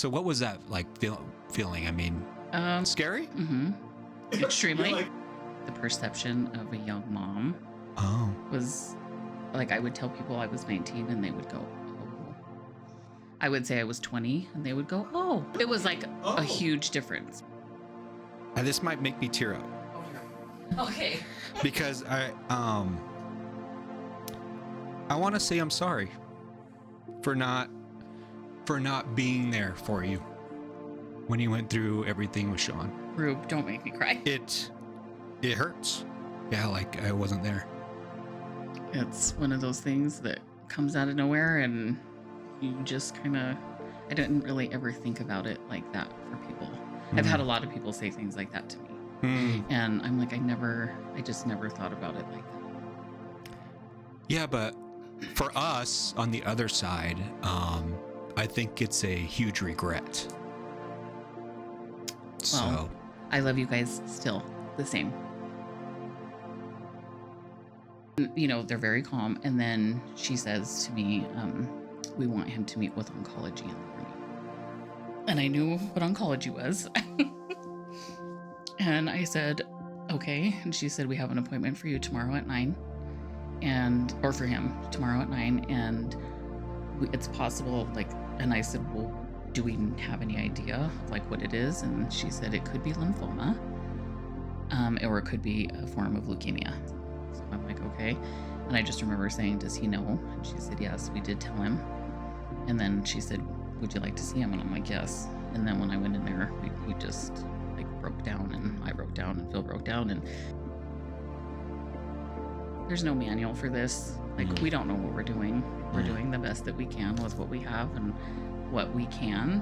So what was that like feeling? I mean, scary? Mm-hmm. Extremely. The perception of a young mom was like, I would tell people I was 19 and they would go, oh. I would say I was 20 and they would go, oh. It was like a huge difference. And this might make me tear up. Okay. Because I want to say I'm sorry for not being there for you when you went through everything with Sean. Rube, don't make me cry. It hurts. Yeah, like I wasn't there. It's one of those things that comes out of nowhere and you just kind of, I didn't really ever think about it like that for people. I've had a lot of people say things like that to me. And I'm like, I just never thought about it like that. Yeah, but for us on the other side, I think it's a huge regret. Well, I love you guys still the same. You know, they're very calm. And then she says to me, we want him to meet with oncology in the morning. And I knew what oncology was. And I said, okay. And she said, we have an appointment for you tomorrow at 9. Or for him tomorrow at 9. And it's possible, like, and I said, well, do we have any idea like what it is? And she said it could be lymphoma, or it could be a form of leukemia. So I'm like, okay. And I just remember saying, does he know? And she said, yes, we did tell him. And then she said, would you like to see him? And I'm like, yes. And then when I went in there, he just like broke down, and I broke down, and Phil broke down. And there's no manual for this. Like, we don't know what we're doing. We're doing the best that we can with what we have and what we can.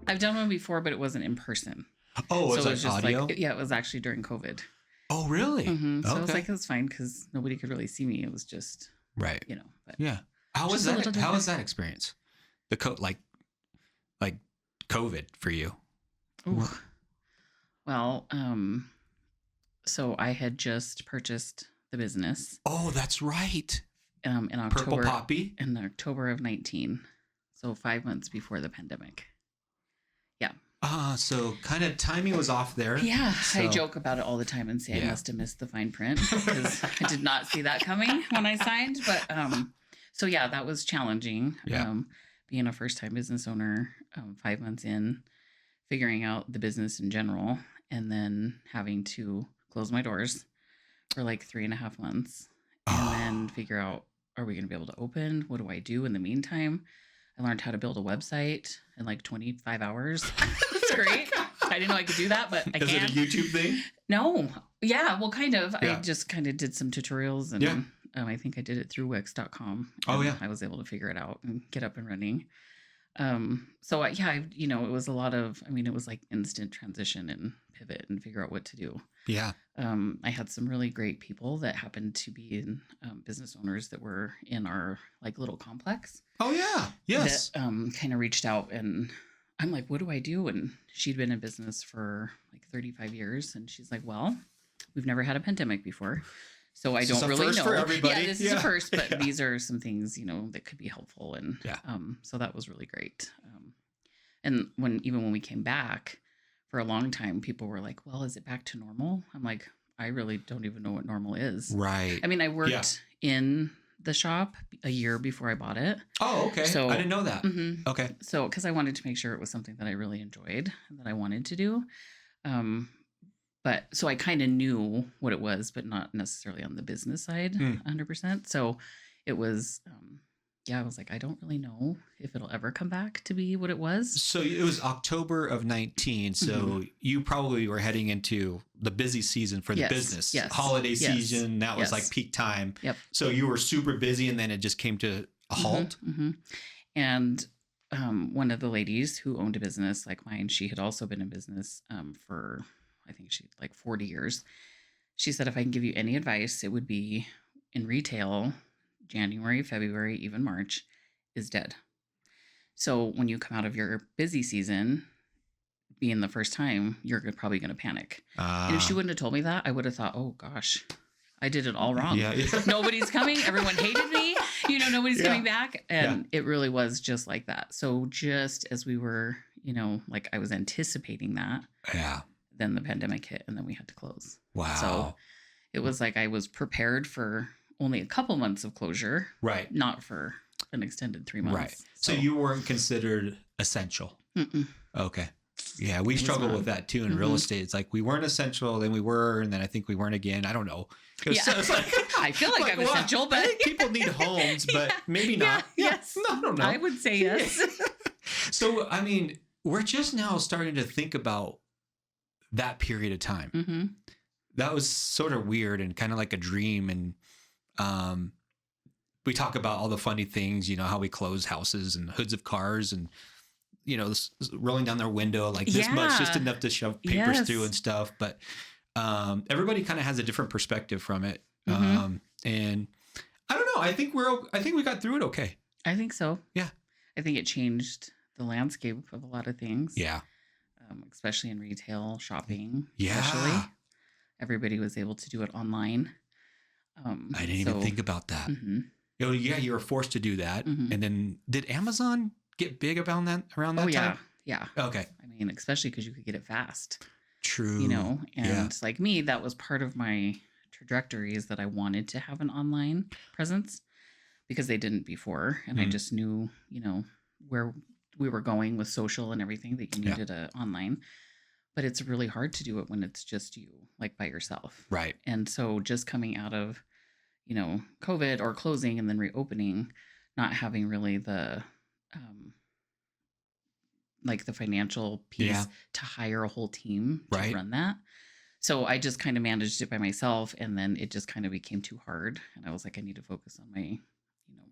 I've done one before, but it wasn't in person. Oh, so it was just audio? Like, yeah, it was actually during COVID. Oh, really? So I was like, it was fine because nobody could really see me. It was just, right. You know. But yeah. How was that? How was that experience? The like COVID for you? Ooh. Well, so I had just purchased the business. Oh, that's right. In October. Purple Poppy? In October of 19. So 5 months before the pandemic. Yeah. So kind of timing was off there. Yeah. So. I joke about it all the time and say I must have missed the fine print because I did not see that coming when I signed. But so yeah, that was challenging. Yeah. Being a first-time business owner, 5 months in, figuring out the business in general, and then having to close my doors for like 3.5 months, and then figure out, are we going to be able to open? What do I do in the meantime? I learned how to build a website in like 25 hours. It's great. I didn't know I could do that, but I can. Is it a YouTube thing? No. Yeah, well, kind of. Yeah. I just kind of did some tutorials, and I think I did it through Wix.com. Oh, yeah. I was able to figure it out and get up and running. So it was a lot of, it was like instant transition and pivot and figure out what to do. Yeah. I had some really great people that happened to be in business owners that were in our like little complex. Oh yeah. Yes. That kind of reached out, and I'm like, what do I do? And she'd been in business for like 35 years. And she's like, well, we've never had a pandemic before. So I don't really know. For everybody. Yeah, this is a first, but these are some things, that could be helpful. And so that was really great. And even when we came back for a long time, people were like, well, is it back to normal? I'm like, I really don't even know what normal is. Right. I worked in the shop a year before I bought it. Oh, okay. So I didn't know that. Mm-hmm. Okay. So, because I wanted to make sure it was something that I really enjoyed and that I wanted to do. But so I kind of knew what it was, but not necessarily on the business side 100%. So it was, I was like, I don't really know if it'll ever come back to be what it was. So it was October of 19. So you probably were heading into the busy season for the business. Yes. Holiday season. That was like peak time. Yep. So you were super busy, and then it just came to a halt. Mm-hmm. And one of the ladies who owned a business like mine, she had also been in business for, I think she like 40 years. She said, if I can give you any advice, it would be in retail, January, February, even March is dead. So when you come out of your busy season, being the first time, you're probably going to panic. And if she wouldn't have told me that, I would have thought, oh gosh, I did it all wrong. Yeah. Nobody's coming. Everyone hated me. Nobody's Yeah. coming back. And it really was just like that. So just as we were, like I was anticipating that, Yeah. then the pandemic hit and then we had to close. Wow. So it was like I was prepared for only a couple months of closure, Right. not for an extended 3 months. Right. So you weren't considered essential. Mm-mm. Okay. Yeah, we It was struggle not. with that too in real Mhm. estate. It's like we weren't essential, then we were, and then I think we weren't again. I don't know. Yeah. It's like, I feel like I'm well, essential, but I think people need homes, but maybe not. Yeah, Yeah. yes. No, I don't know. I would say yes. So, I mean, we're just now starting to think about that period of time. Mm-hmm. That was sort of weird and kind of like a dream. And we talk about all the funny things, how we close houses and hoods of cars and, rolling down their window like this much, just Yeah. enough to shove papers Yes. through and stuff. But everybody kind of has a different perspective from it. Mhm. And I don't know. I think we got through it okay. I think so. Yeah. I think it changed the landscape of a lot of things. Yeah. Especially in retail, shopping. Yeah. Especially. Everybody was able to do it online. I didn't even think about that. Mhm. Oh, yeah, you were forced to do that. Mhm. And then did Amazon get big around that Oh, yeah. time? Yeah. Okay. I mean, especially because you could get it fast, True. and Yeah. like me, that was part of my trajectory is that I wanted to have an online presence because they didn't before. And I Mm. just knew, where we were going with social and everything that you Yeah. needed a online. But it's really hard to do it when it's just you, like by yourself. Right. And so just coming out of, COVID or closing and then reopening, not having really the, like the financial piece Yeah. to hire a whole team to Right. run that. So I just kind of managed it by myself. And then it just kind of became too hard. And I was like, I need to focus on my,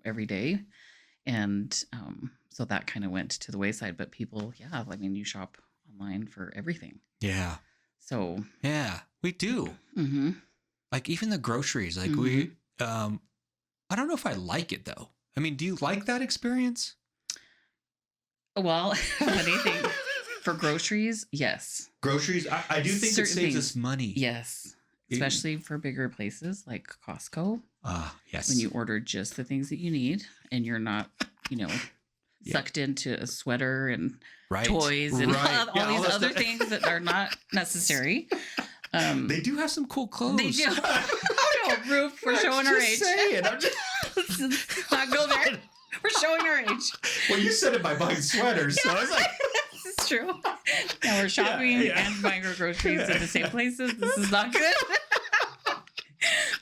every day. And so that kind of went to the wayside. But people, yeah, I mean, you shop online for everything. Yeah. So, Yeah. We do. mm-hmm. Like even the groceries. Like I don't know if I like it though. I mean, do you like that experience? Well, funny thing for groceries, yes. Groceries, I do think Certain it saves things. us money. Yes. Especially for bigger places like Costco. Yes. When you order just the things that you need and you're not, sucked into a sweater and right. toys and Right. all Yeah, these that other stuff. things that are not necessary. They do have some cool clothes. They do. Oh, no, Roof, we're showing our age. I'm just Let's not go there. We're showing our age. Well, you said it by buying sweaters, so I was like, This is true. Now we're shopping yeah. and buying our groceries at the same places. This is not good.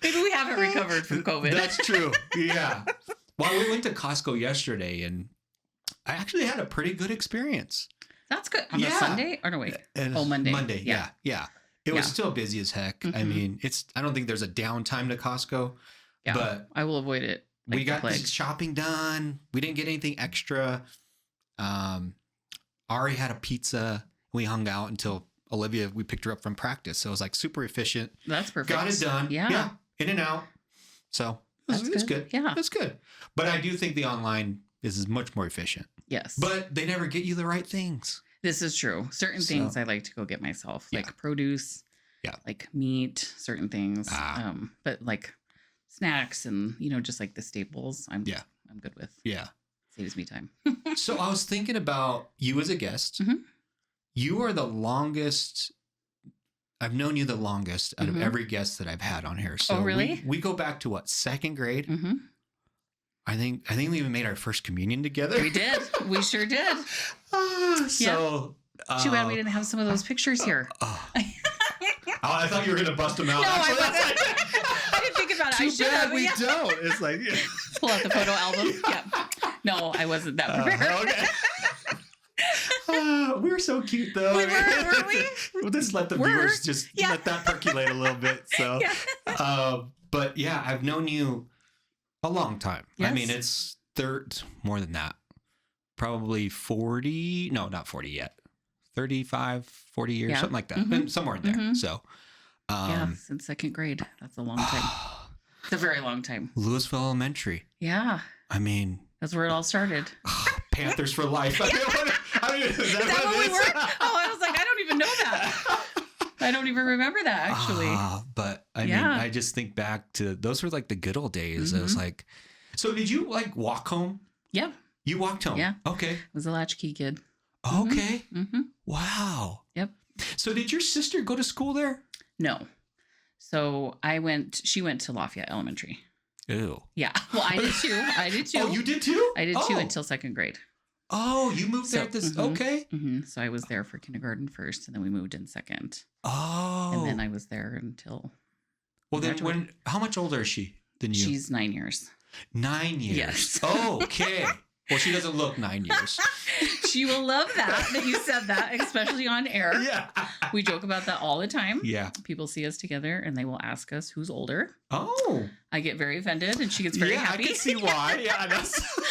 Maybe we haven't recovered from COVID. That's true. Yeah. Well, we went to Costco yesterday, and I actually had a pretty good experience. That's good. On a Yeah. Sunday? Or no, wait. Monday. Monday, yeah. It was Yeah. still busy as heck. I Mhm. mean, I don't think there's a downtime to Costco, Yeah. but I will avoid it. Like we the got the plague. shopping done. We didn't get anything extra. Ari had a pizza. We hung out until we picked her up from practice. So it was like super efficient. That's perfect. Got it done. Yeah. In and out. So That's it's good. good. Yeah. It's good. But I do think the online is much more efficient. Yes. But they never get you the right things. This is true. Certain So- things I like to go get myself, Yeah. like produce, Yeah. like meat, certain things. Ah. But like snacks and, just like the staples, I'm good with. Yeah. Saves me time. So I was thinking about you as a guest. Mhm. You are the longest. I've known you the longest out of Mhm. every guest that I've had on here. So Oh, really? We go back to what, second grade? Mm-hmm. I think we even made our first communion together. We did. We sure did. So Too bad we didn't have some of those pictures here. Oh, I thought you were gonna bust them out. No, Actually, I that's wasn't. I didn't think about it. I too should bad have. we Yeah. don't. It's like Pull out the photo album. Yeah. No, I wasn't that prepared. okay. We were so cute though. We were, weren't we? We'll just let the viewers just let that percolate a little bit. So, but yeah, I've known you a long time. Yes. I mean, it's more than that. Probably 40. No, not 40 yet. 35, 40 years, Yeah. something like that. Mhm. Somewhere in there. Mhm. So, Since second grade. That's a long time. It's a very long time. Louisville Elementary. Yeah. I mean, That's where it all started. Panthers for life. I mean, is Is that what we were? Oh, I was like, I don't even know that. I don't even remember that, actually. But I mean, Yeah. I just think back to those were like the good old days. It was Mhm. like So did you like walk home? Yeah. You walked home? Yeah. Okay. I was a latchkey kid. Okay. Mm-hmm. Wow. Yep. So did your sister go to school there? No. So she went to Lafayette Elementary. Ew. Yeah. Well, I did too. Oh, you did too? I did too until second grade. Oh, you moved there at this. Okay. So I was there for kindergarten first, and then we moved in second. Oh. And then I was there until. Well, then how much older is she than you? She's 9 years. 9 years. Yes. Okay. Well, she doesn't look 9 years. She will love that you said that, especially on air. Yeah. We joke about that all the time. Yeah. People see us together and they will ask us who's older. Oh. I get very offended and she gets very happy. I can see why. Yeah.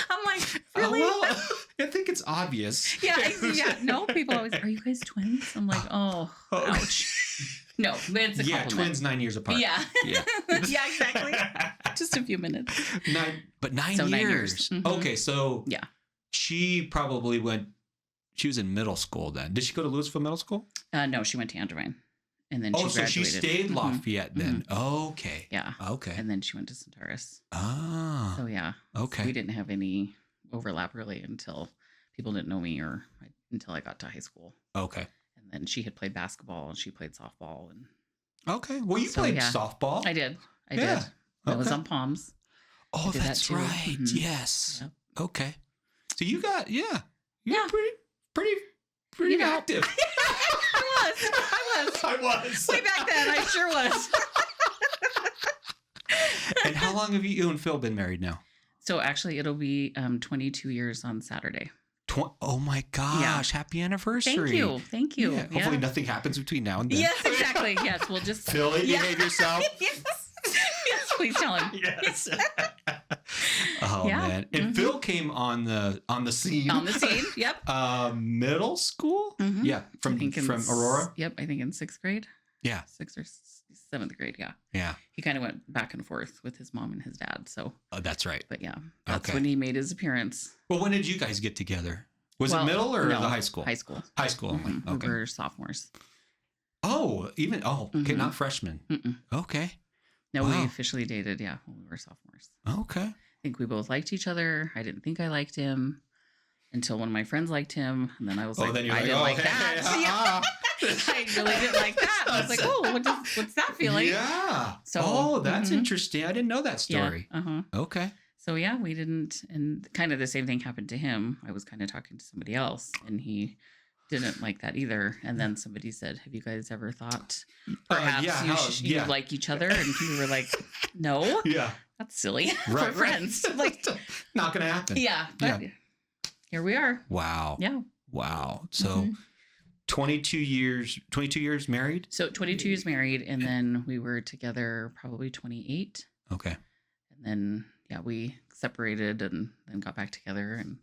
I'm like, really? Well, I think it's obvious. Yeah. No, people always, are you guys twins? I'm like, oh, ouch. No, but it's a compliment. Twins 9 years apart. Yeah. Yeah. Yeah, exactly. Just a few minutes. 9 So years. 9 years. Mm-hmm. Okay, so yeah, she probably she was in middle school then. Did she go to Louisville Middle School? No, she went to Andrewine. And then she graduated. So she stayed Lafayette then. Mm-hmm. Okay. Yeah. Okay. And then she went to Centaurus. Ah. So yeah. Okay. So we didn't have any overlap really until people didn't know me until I got to high school. Okay. And then she had played basketball and she played softball. And okay. Well, you played softball. I did. I did. I was on Palms. Oh, that's right. Mm-hmm. Yes. Yep. Okay. So you got, you're pretty active. I was. Way back then, I sure was. And how long have you and Phil been married now? So actually, it'll be 22 years on Saturday. Oh my gosh! Yeah. Happy anniversary! Thank you. Yeah. Hopefully, nothing happens between now and then. Yes, exactly. Yes, we'll just Phil, behave yourself. Yes, please tell him. Yes. Oh man! And Phil came on the scene. On the scene. Yep. Middle school. Mm-hmm. Yeah, from Aurora. Yep, I think in 6th grade. Yeah. 6th or 7th grade. Yeah. Yeah. He kind of went back and forth with his mom and his dad. So. Oh, that's right. But yeah, that's when he made his appearance. Well, when did you guys get together? Was it middle or the high school? High school. High school. Mm-hmm. Okay. We were sophomores. Oh, okay, mm-hmm. Not freshmen. Mm-mm. Okay. No, we officially dated. Yeah, when we were sophomores. Okay. I think we both liked each other. I didn't think I liked him until one of my friends liked him, and then I was like, I didn't like that. I really didn't like that. I was like, oh, what's that feeling? Yeah. So, that's mm-hmm. interesting. I didn't know that story. Yeah. Uh-huh. Okay. So yeah, we didn't, and kind of the same thing happened to him. I was kind of talking to somebody else, and he didn't like that either. And then somebody said, "Have you guys ever thought perhaps you like each other?" And we were like, "No, that's silly. We're friends. Like, not gonna happen." Yeah, but here we are. Wow. Yeah. Wow. So, 22 years married. So 22 years married, and then we were together probably 28. Okay. And then we separated and then got back together, and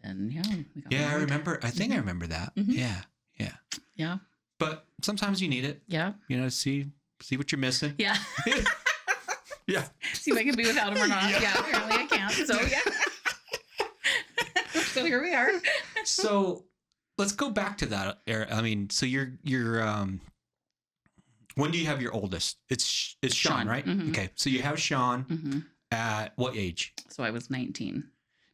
then we got married. I remember. I think I remember that. Mm-hmm. Yeah. But sometimes you need it. Yeah. See what you're missing. Yeah. Yeah. See if I can be without him or not. Yeah. Apparently I can't. So so here we are. So let's go back to that. I mean, so you're when do you have your oldest? It's Sean, right? Mm-hmm. Okay. So you have Sean. Mm-hmm. At what age? So I was 19.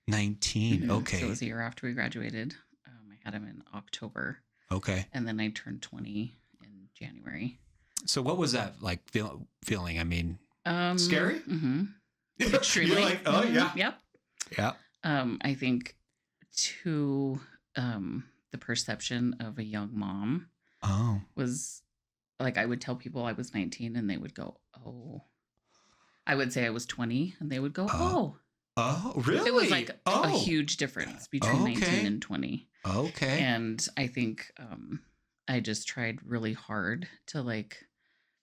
19. Mm-hmm. Okay. So it was a year after we graduated. I had him in October. Okay. And then I turned 20 in January. So what was that like feeling? I mean, scary? Mm-hmm. Extremely. You're like, oh, yeah. Yep. Yeah. I think to the perception of a young mom was like, I would tell people I was 19 and they would go, oh. I would say I was 20 and they would go, oh. Oh, really? It was like a huge difference between 19 and 20. Okay. And I think I just tried really hard to like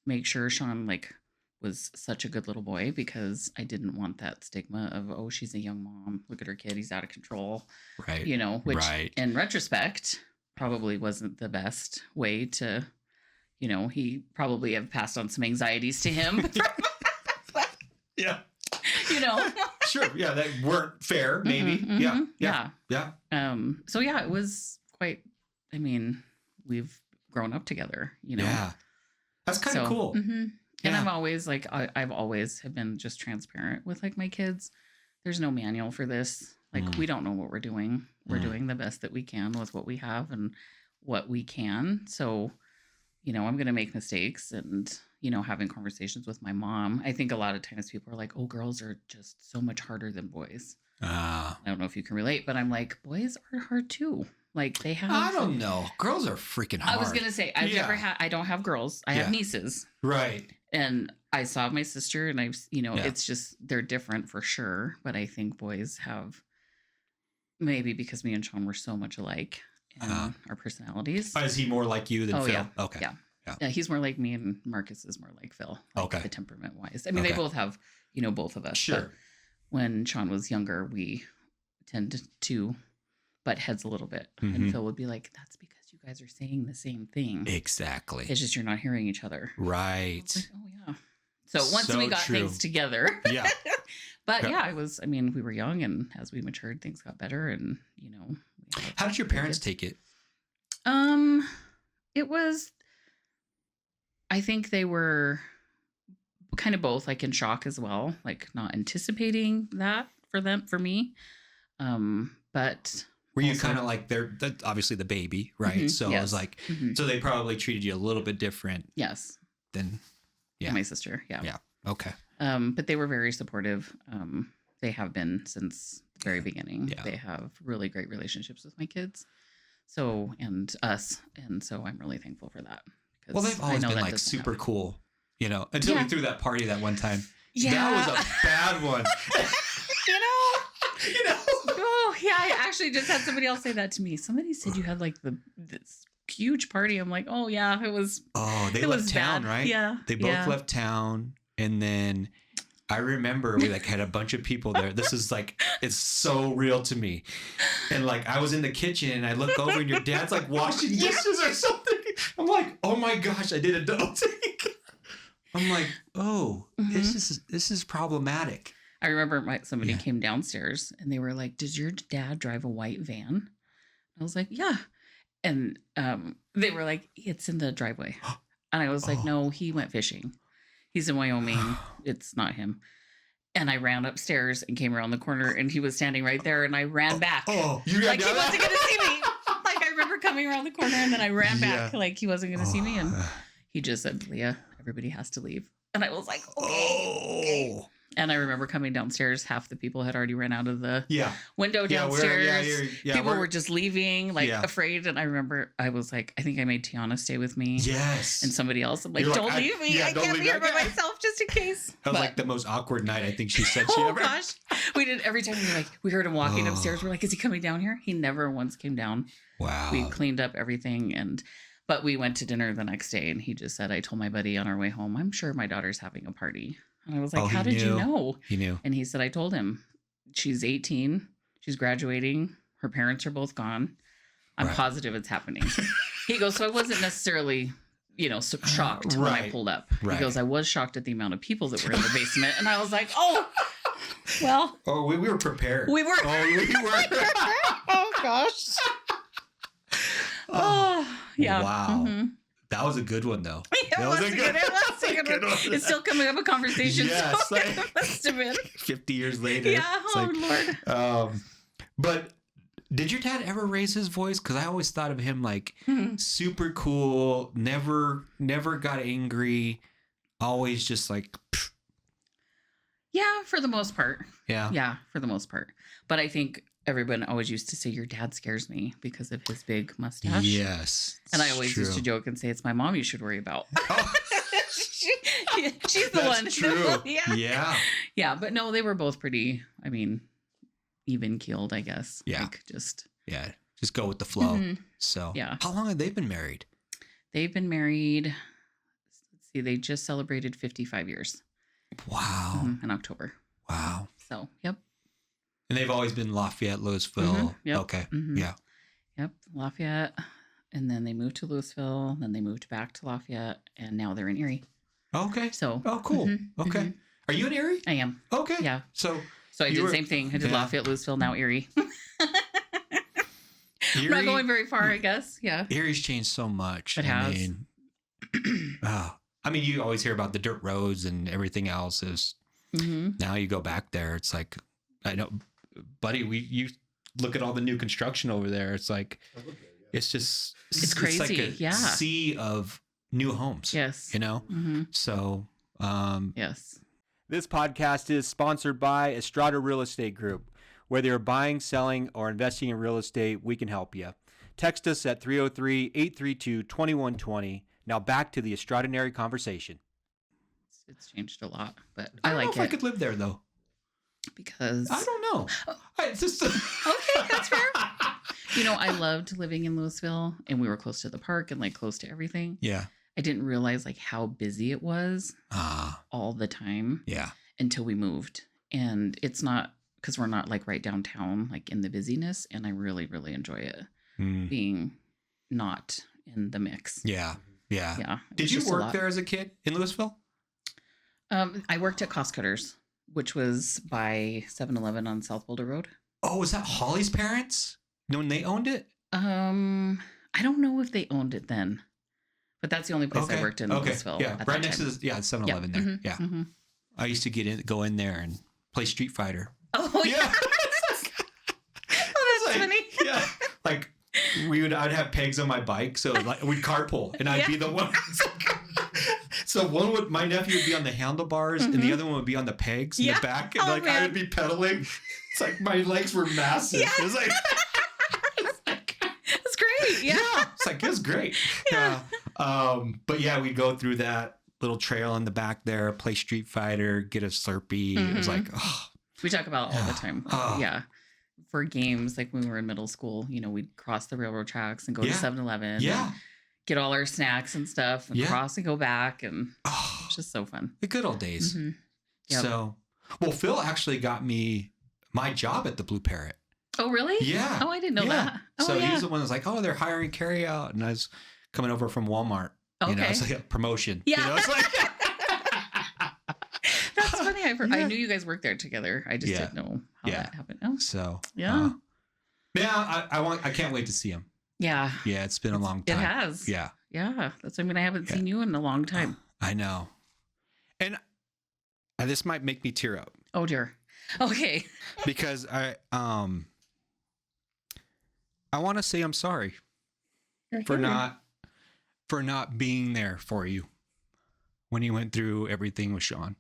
make sure Sean like was such a good little boy, because I didn't want that stigma of, oh, she's a young mom. Look at her kid. He's out of control. Right. Which in retrospect probably wasn't the best way to, he probably have passed on some anxieties to him. Yeah. Sure. Yeah. That weren't fair, maybe. Mm-hmm, Yeah. So it was quite, I mean, we've grown up together, Yeah. That's kind of cool. Mm-hmm. And I'm always like, I've always have been just transparent with like my kids. there's no manual for this. Like, we don't know what we're doing. We're doing the best that we can with what we have and what we can. So, you know, I'm going to make mistakes and, you know, having conversations with my mom. I think a lot of times people are like, oh, girls are just so much harder than boys. I don't know if you can relate, but I'm like, boys are hard too. Like they have. I don't know. Girls are freaking hard. I was going to say, I don't have girls. I have nieces. Right. And I saw my sister and I've, you know, it's just, they're different for sure. But I think boys have, maybe because me and Sean were so much alike in our personalities. Is he more like you than Phil? Yeah. Okay. Yeah, he's more like me and Marcus is more like Phil. Like the temperament wise. I mean, they both have, you know, both of us. Sure. But when Sean was younger, we tend to butt heads a little bit. And Phil would be like, that's because you guys are saying the same thing. Exactly. It's just you're not hearing each other. Right. Like, oh, yeah. So once we got things together. Yeah. But I mean, we were young and as we matured, things got better. And, you know. How did your parents take it? It was, I think they were kind of both like in shock as well, like not anticipating that for me. But were you kind of like they're obviously the baby, right? So it was like, so they probably treated you a little bit different. Yes. Than my sister. Yeah. Yeah. Okay. But they were very supportive. They have been since the very beginning. Yeah. They have really great relationships with my kids. So, and us. And so I'm really thankful for that. Well, they've always been like super cool, you know, until we threw that party that one time. Yeah. That was a bad one. you know. Oh, yeah. I actually just had somebody else say that to me. Somebody said you had like this huge party. I'm like, oh, yeah, it was. Oh, they left town, right? Yeah. They both left town. And then I remember we like had a bunch of people there. This is like, it's so real to me. And like, I was in the kitchen and I look over and your dad's like washing dishes or something. I'm like, oh my gosh, I did a double take. I'm like, oh, this is problematic. I remember somebody came downstairs and they were like, does your dad drive a white van? I was like, yeah. And they were like, it's in the driveway. And I was like, no, he went fishing. He's in Wyoming. It's not him. And I ran upstairs and came around the corner and he was standing right there and I ran back. Oh, you ran like he wasn't going to see me. Like I remember coming around the corner and then I ran back like he wasn't going to see me. And he just said, Leah, everybody has to leave. And I was like, okay. And I remember coming downstairs, half the people had already run out of the window downstairs. People were just leaving, like afraid. And I remember I was like, I think I made Tiana stay with me. Yes. And somebody else. I'm like, don't leave me. I can't be here by myself just in case. That was like the most awkward night I think she said she ever. Oh gosh. We did every time we heard him walking upstairs. We're like, is he coming down here? He never once came down. Wow. We cleaned up everything but we went to dinner the next day and he just said, I told my buddy on our way home, I'm sure my daughter's having a party. And I was like, how did you know? He knew. And he said, I told him. She's 18. She's graduating. Her parents are both gone. I'm positive it's happening. He goes, so I wasn't necessarily, shocked when I pulled up. He goes, I was shocked at the amount of people that were in the basement. And I was like, oh, well. Oh, we were prepared. We were. Oh, we were. Oh, gosh. Oh, yeah. Wow. Mm-hmm. That was a good one, though. It was a good one. It's still coming up a conversation. Yes, so it must have been 50 years later. Yeah, Lord. But did your dad ever raise his voice? Because I always thought of him like super cool, never got angry, always just like. Pfft. Yeah, for the most part. Yeah, for the most part. But I think everyone always used to say your dad scares me because of his big mustache. Yes. And I always used to joke and say it's my mom you should worry about. Oh. She's the one. True. Yeah. Yeah, but no, they were both pretty, even keeled, I guess. Yeah. Like just go with the flow. Mm-hmm. So how long have they been married? They've been married. Let's see, they just celebrated 55 years. Wow. In October. Wow. So, yep. And they've always been Lafayette, Louisville. Mm-hmm. Yep. Okay. Mm-hmm. Yeah. Yep. Lafayette. And then they moved to Louisville. Then they moved back to Lafayette. And now they're in Erie. Okay. So. Oh, cool. Mm-hmm. Okay. Mm-hmm. Are you in Erie? I am. Okay. Yeah. So I did the same thing. I did Lafayette, Louisville, now Erie. I'm not going very far, I guess. Yeah. Erie's changed so much. It has. You always hear about the dirt roads and everything else. Now you go back there, it's like I know, buddy, you look at all the new construction over there. It's like, it's just, It's crazy. It's like a Yeah. sea of new homes. Yes. You know? Mm-hmm. So, yes. This podcast is sponsored by Estrada Real Estate Group. Whether you're buying, selling, or investing in real estate, we can help you. Text us at 303-832-2120. Now back to the Estradanary conversation. It's changed a lot, but I I don't like know if it I could live there though. because I don't know. I just okay, that's fair. You know, I loved living in Louisville, and we were close to the park and like close to everything. Yeah. I didn't realize like how busy it was all the time Yeah. until we moved. And it's not because we're not like right downtown, like in the busyness. And I really, really enjoy it being not in the mix. Yeah. Yeah. Yeah. Did you work there as a kid in Louisville? I worked at Cost Cutters, which was by 7-Eleven on South Boulder Road. Oh, was that Holly's parents when they owned it? I don't know if they owned it then, but that's the only place I worked in Louisville. Yeah, right next to the 7-Eleven there. Mm-hmm. Yeah. Mm-hmm. I used to go in there and play Street Fighter. Oh, yeah. Oh, that's funny. Yeah. Like I'd have pegs on my bike. So like we'd carpool and I'd be the one. So my nephew would be on the handlebars and the other one would be on the pegs in the back. And I would be pedaling. It's like my legs were massive. Yeah. It was like, it's great. Yeah. It's like, it was great. Yeah. But yeah, we'd go through that little trail in the back there, play Street Fighter, get a Slurpee. It was like, we talk about all the time. Yeah. For games, like when we were in middle school, we'd cross the railroad tracks and go to 7-Eleven. Yeah. Get all our snacks and stuff and cross and go back. And it's just so fun. The good old days. Mm-hmm. Yep. So, well, Phil actually got me my job at the Blue Parrot. Oh, really? Yeah. Oh, I didn't know that. Oh, so he was the one that's like, oh, they're hiring carry out. And I was coming over from Walmart. Okay. It's like a promotion. Yeah. It's like... That's funny. I knew you guys worked there together. I just didn't know how that happened. Oh. So, yeah. I can't wait to see him. Yeah. Yeah. It's been a long time. It has. Yeah. Yeah. That's, I haven't seen you in a long time. I know. And this might make me tear up. Oh, dear. Okay. Because I want to say I'm sorry for not being there for you when you went through everything with Sean.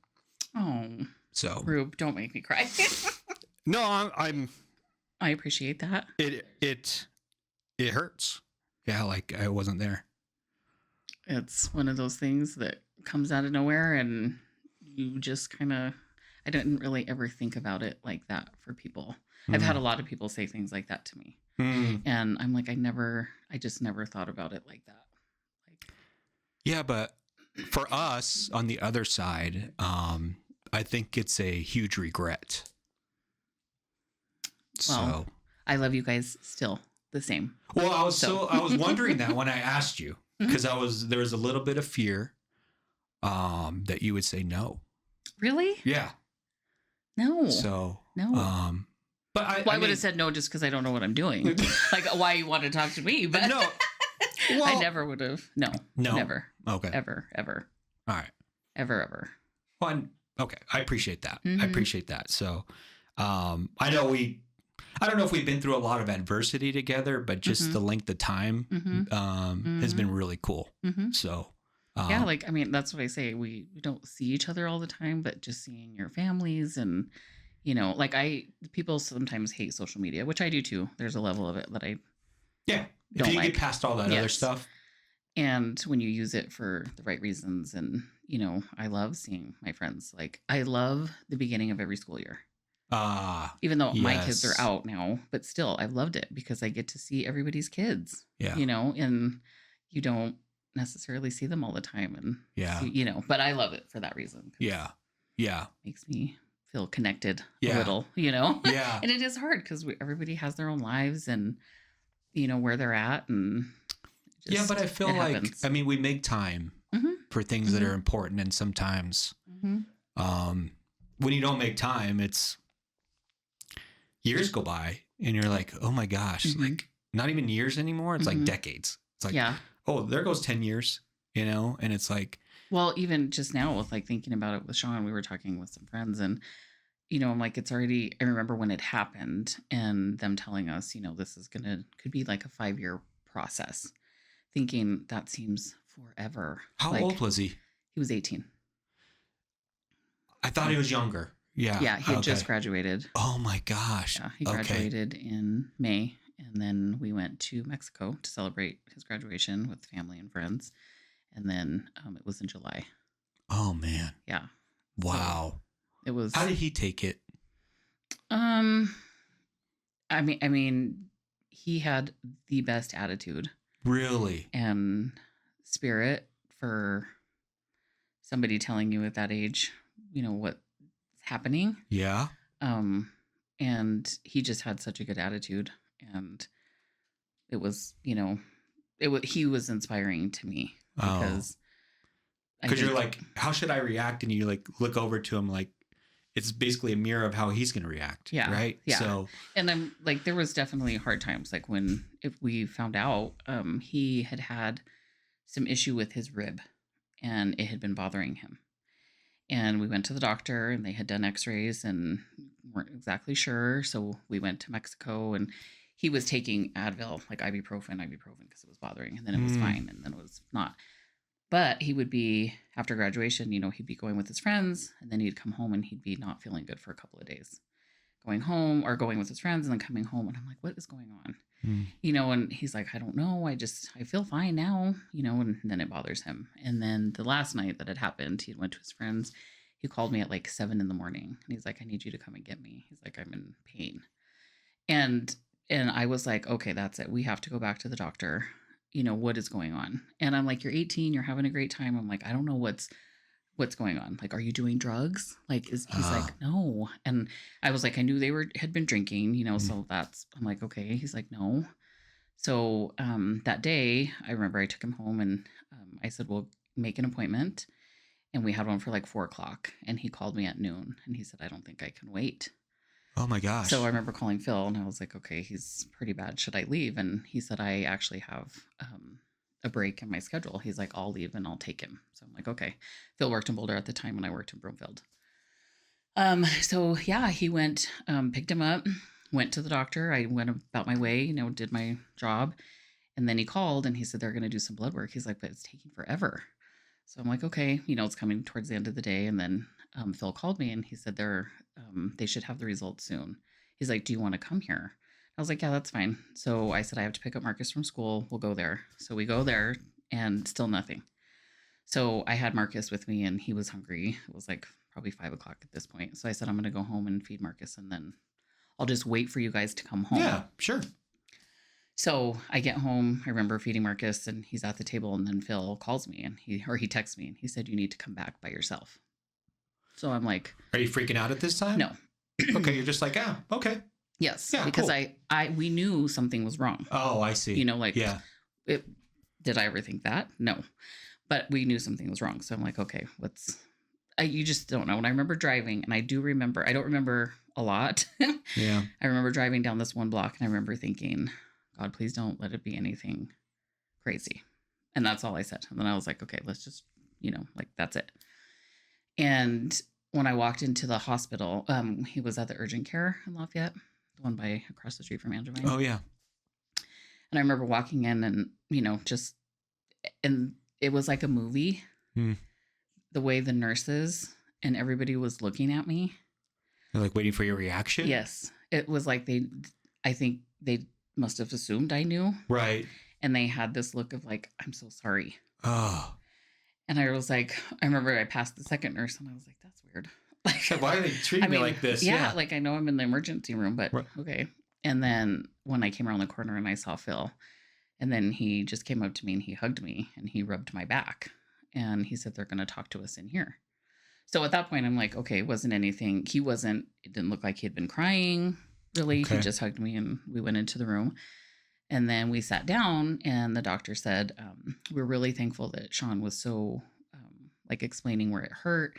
Oh, so Rube, don't make me cry. No, I appreciate that. It hurts. Yeah, like I wasn't there. It's one of those things that comes out of nowhere, and you just kind of. I didn't really ever think about it like that for people. I've had a lot of people say things like that to me, and I'm like, I just never thought about it like that. Yeah, but for us on the other side, I think it's a huge regret. Well, I love you guys still the same. Well, I was wondering that when I asked you, because there was a little bit of fear that you would say no. Really? Yeah. No. So no. But I would have said no just because I don't know what I'm doing. Like why you want to talk to me? But no. Well, I never would have. No. Never. Okay. Ever. All right. Ever. Well, okay. I appreciate that. I appreciate that. So I don't know if we've been through a lot of adversity together, but just the length of time has been really cool. So yeah, that's what I say. We don't see each other all the time, but just seeing your families and, people sometimes hate social media, which I do too. There's a level of it that I if you get past all that other stuff. And when you use it for the right reasons, and, I love seeing my friends. Like, I love the beginning of every school year. Even though my kids are out now, but still, I've loved it because I get to see everybody's kids. Yeah. And you don't necessarily see them all the time, and but I love it for that reason. Yeah. Makes me feel connected a little, Yeah. And it is hard because everybody has their own lives and where they're at, and but I feel like happens. We make time for things that are important, and sometimes when you don't make time, it's years go by and you're like, oh my gosh, like not even years anymore. It's like decades. It's like, oh, there goes 10 years, and it's like, well, even just now with thinking about it with Sean, we were talking with some friends, and I'm like, it's already, I remember when it happened and them telling us, this is could be like a 5-year process, thinking that seems forever. How Like, old was he? he was 18. I thought he was younger. Yeah. Yeah, he had just Okay. graduated. Oh my gosh. Yeah, he Okay. graduated in May, and then we went to Mexico to celebrate his graduation with family and friends, and then it was in July. Oh man. Yeah. Wow. So it was. How did he take it? I mean, he had the best attitude Really? and spirit for somebody telling you at that age, what's happening. Yeah. And he just had such a good attitude, and it was, he was inspiring to me because you're like, how should I react? And you like look over to him like it's basically a mirror of how he's going to react. Yeah. Right. Yeah. So, and I'm like, there was definitely hard times. Like if we found out, he had some issue with his rib and it had been bothering him. And we went to the doctor and they had done x-rays and weren't exactly sure. So we went to Mexico and he was taking Advil, like ibuprofen, because it was bothering. And then it was fine. And then it was not. But he would be, after graduation, he'd be going with his friends and then he'd come home and he'd be not feeling good for a couple of days. Going home or going with his friends and then coming home. And I'm like, what is going on? And he's like, I don't know. I feel fine now, and then it bothers him. And then the last night that it happened, he went to his friends. He called me at like 7 a.m. and he's like, I need you to come and get me. He's like, I'm in pain. And I was like, okay, that's it. We have to go back to the doctor. What is going on? And I'm like, you're 18, you're having a great time. I'm like, I don't know what's going on. Like, are you doing drugs? Like, he's like, no. And I was like, I knew they had been drinking, so I'm like, okay. He's like, no. So, that day I remember I took him home and, I said, we'll make an appointment, and we had one for like 4:00 and he called me at noon and he said, I don't think I can wait. oh my gosh. So I remember calling Phil and I was like, okay, he's pretty bad. Should I leave? And he said, I actually have, a break in my schedule. He's like, I'll leave and I'll take him. So I'm like, okay. Phil worked in Boulder at the time when I worked in Broomfield. So yeah, he went, picked him up, went to the doctor. I went about my way, did my job. And then he called and he said, they're going to do some blood work. He's like, but it's taking forever. So I'm like, okay, it's coming towards the end of the day. And then, Phil called me and he said they should have the results soon. He's like, do you want to come here? I was like, yeah, that's fine. So I said, I have to pick up Marcus from school. We'll go there. So we go there and still nothing. So I had Marcus with me and he was hungry. It was like probably 5:00 at this point. So I said, I'm going to go home and feed Marcus and then I'll just wait for you guys to come home. Yeah, sure. So I get home. I remember feeding Marcus and he's at the table and then Phil calls me and he texts me and he said, you need to come back by yourself. So I'm like, are you freaking out at this time? No. Okay. You're just like, okay. Yes, yeah, because cool. we knew something was wrong. Oh, I see. Yeah. Did I ever think that? No, but we knew something was wrong. So I'm like, okay, you just don't know. And I remember driving, and I don't remember a lot. Yeah. I remember driving down this one block, and I remember thinking, God, please don't let it be anything crazy. And that's all I said. And then I was like, okay, let's just, that's it. And when I walked into the hospital, he was at the urgent care in Lafayette, the one across the street from Angevine. Oh, yeah. And I remember walking in and, and it was like a movie. The way the nurses and everybody was looking at me. They're like waiting for your reaction? Yes. It was like I think they must have assumed I knew. Right. And they had this look of like, I'm so sorry. Oh. And I was like, I remember I passed the second nurse and I was like, that's weird. Like, why are they treating me like this? Yeah, like I know I'm in the emergency room, but right. Okay. And then when I came around the corner and I saw Phil, and then he just came up to me and he hugged me and he rubbed my back and he said, they're going to talk to us in here. So at that point, I'm like, okay, it wasn't anything. It didn't look like he had been crying really. Okay. He just hugged me and we went into the room. And then we sat down and the doctor said, we're really thankful that Sean was so explaining where it hurt.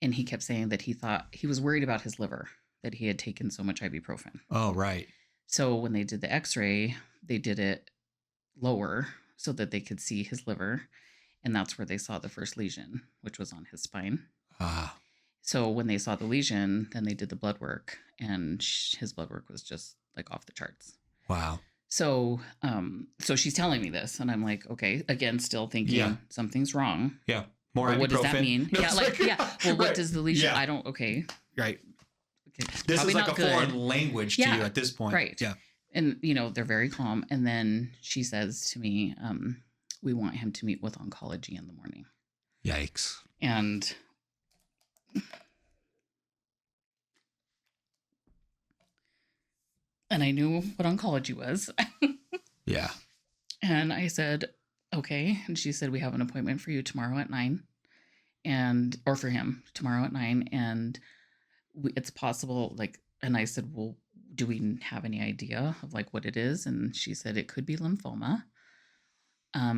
And he kept saying that he was worried about his liver, that he had taken so much ibuprofen. Oh, right. So when they did the x-ray, they did it lower so that they could see his liver. And that's where they saw the first lesion, which was on his spine. So when they saw the lesion, then they did the blood work, and his blood work was just like off the charts. Wow. So, so she's telling me this, and I'm like, okay, again, still thinking something's wrong. Yeah. More But what does that ibuprofen. mean? No, Yeah, it's like, yeah. Well, what right. does the lesion? Yeah. I don't. Okay. Right. Okay. This Probably is like not a good. foreign language to Yeah, you at this point. right. Yeah. And they're very calm. And then she says to me, "We want him to meet with oncology in the morning." Yikes. And I knew what oncology was. Yeah. And I said, okay. And she said, we have an appointment for you tomorrow at 9, or for him tomorrow at 9. And it's possible, like, and I said, well, do we have any idea of like what it is? And she said, it could be lymphoma,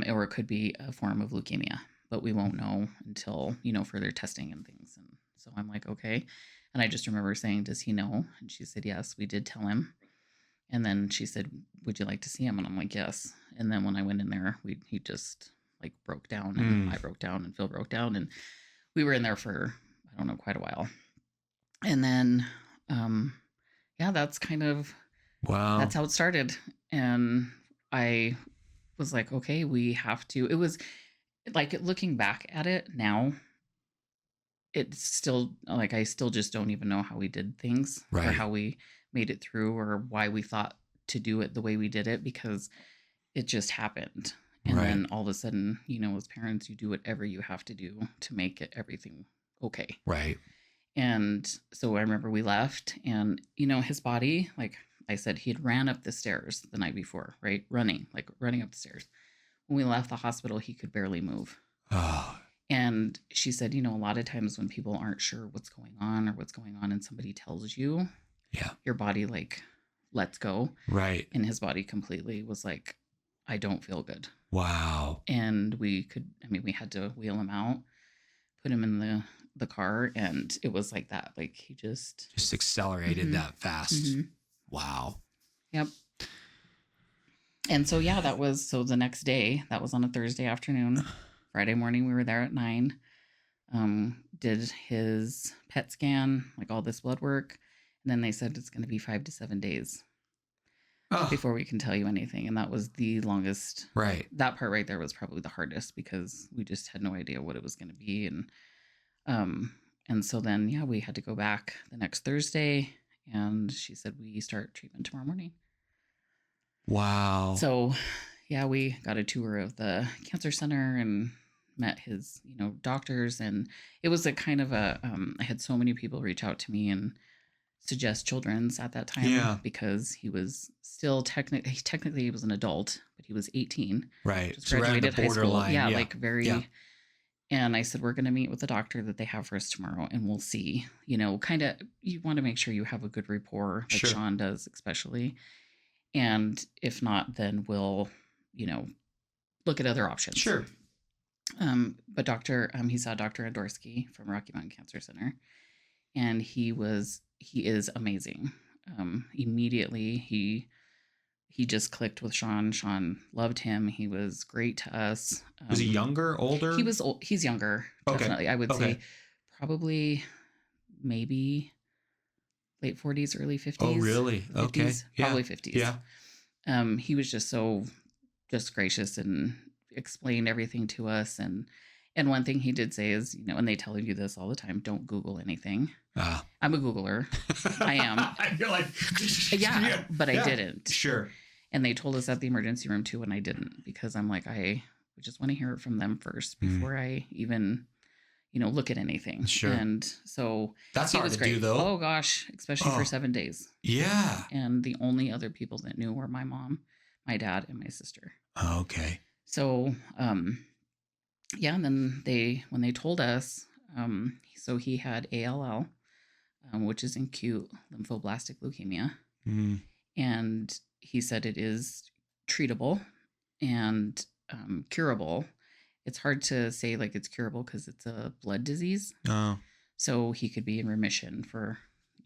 or it could be a form of leukemia, but we won't know until, further testing and things. And so I'm like, okay. And I just remember saying, does he know? And she said, yes, we did tell him. And then she said, would you like to see him? And I'm like, yes. And then when I went in there, he just like broke down, and I broke down, and Phil broke down, and we were in there for, I don't know, quite a while. And then, that's kind of, Wow. that's how it started. And I was like, okay, we have to, it was like, looking back at it now, it's still like, I still just don't even know how we did things, or Right. how we made it through, or why we thought to do it the way we did it, because it just happened. And Right. then all of a sudden, as parents, you do whatever you have to do to make everything okay. Right. And so I remember we left, and, his body, like I said, he had ran up the stairs the night before, right? Running up the stairs. When we left the hospital, he could barely move. Oh. And she said, a lot of times when people aren't sure what's going on, and somebody tells you, Yeah. your body like lets go. Right. And his body completely was like, I don't feel good. Wow. And we had to wheel him out, put him in the car, and it was like that. Like, he just accelerated that fast. Mm-hmm. Wow. Yep. And so, so the next day, that was on a Thursday afternoon. Friday morning, we were there at 9, did his PET scan, like all this blood work. And then they said it's going to be 5 to 7 days before we can tell you anything. And that was the longest. Right. That part right there was probably the hardest, because we just had no idea what it was going to be. And so then, we had to go back the next Thursday, and she said, we start treatment tomorrow morning. Wow. So, we got a tour of the cancer center and met his, doctors. And it was a kind of I had so many people reach out to me and suggest children's at that time, because he was still technically he was an adult, but he was 18. Right. Just graduated high school. Borderline. Like very. Yeah. And I said, we're going to meet with the doctor that they have for us tomorrow, and we'll see, kind of, you want to make sure you have a good rapport, like Sean does, especially. And if not, then we'll, look at other options. Sure. But he saw Dr. Adorsky from Rocky Mountain Cancer Center, and he is amazing. Immediately he just clicked with Sean. Sean loved him. He was great to us. Was he younger, older? He was old. He's younger. Okay. Definitely. I would say probably maybe late 40s, early 50s. Oh, really? 50s, okay. Probably 50s. Yeah. He was just so gracious and explained everything to us. And one thing he did say is, and they tell you this all the time, don't Google anything. I'm a Googler. I am. You're like, but I didn't. Sure. And they told us at the emergency room too, and I didn't, because I'm like, I just want to hear it from them first before I even, look at anything. Sure. And so that's hard to do, though. Oh gosh, especially for 7 days. Yeah. And the only other people that knew were my mom, my dad, and my sister. Okay. So, and then when they told us, so he had ALL, which is acute lymphoblastic leukemia. Mm. And he said it is treatable and curable. It's hard to say like it's curable because it's a blood disease. Oh. So he could be in remission for,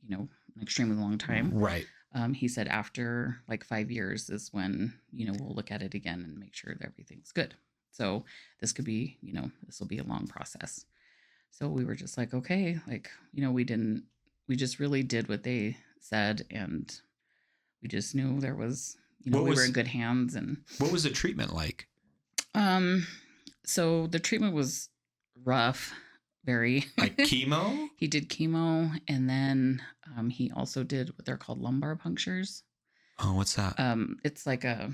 an extremely long time. Right. He said after like 5 years is when, we'll look at it again and make sure that everything's good. So this could be, this will be a long process. So we were just like, okay, like, we just really did what they said. And we just knew there was, we were in good hands. And what was the treatment like? So the treatment was rough, very. Like chemo? He did chemo, and then he also did what they're called lumbar punctures. Oh, what's that? It's like a,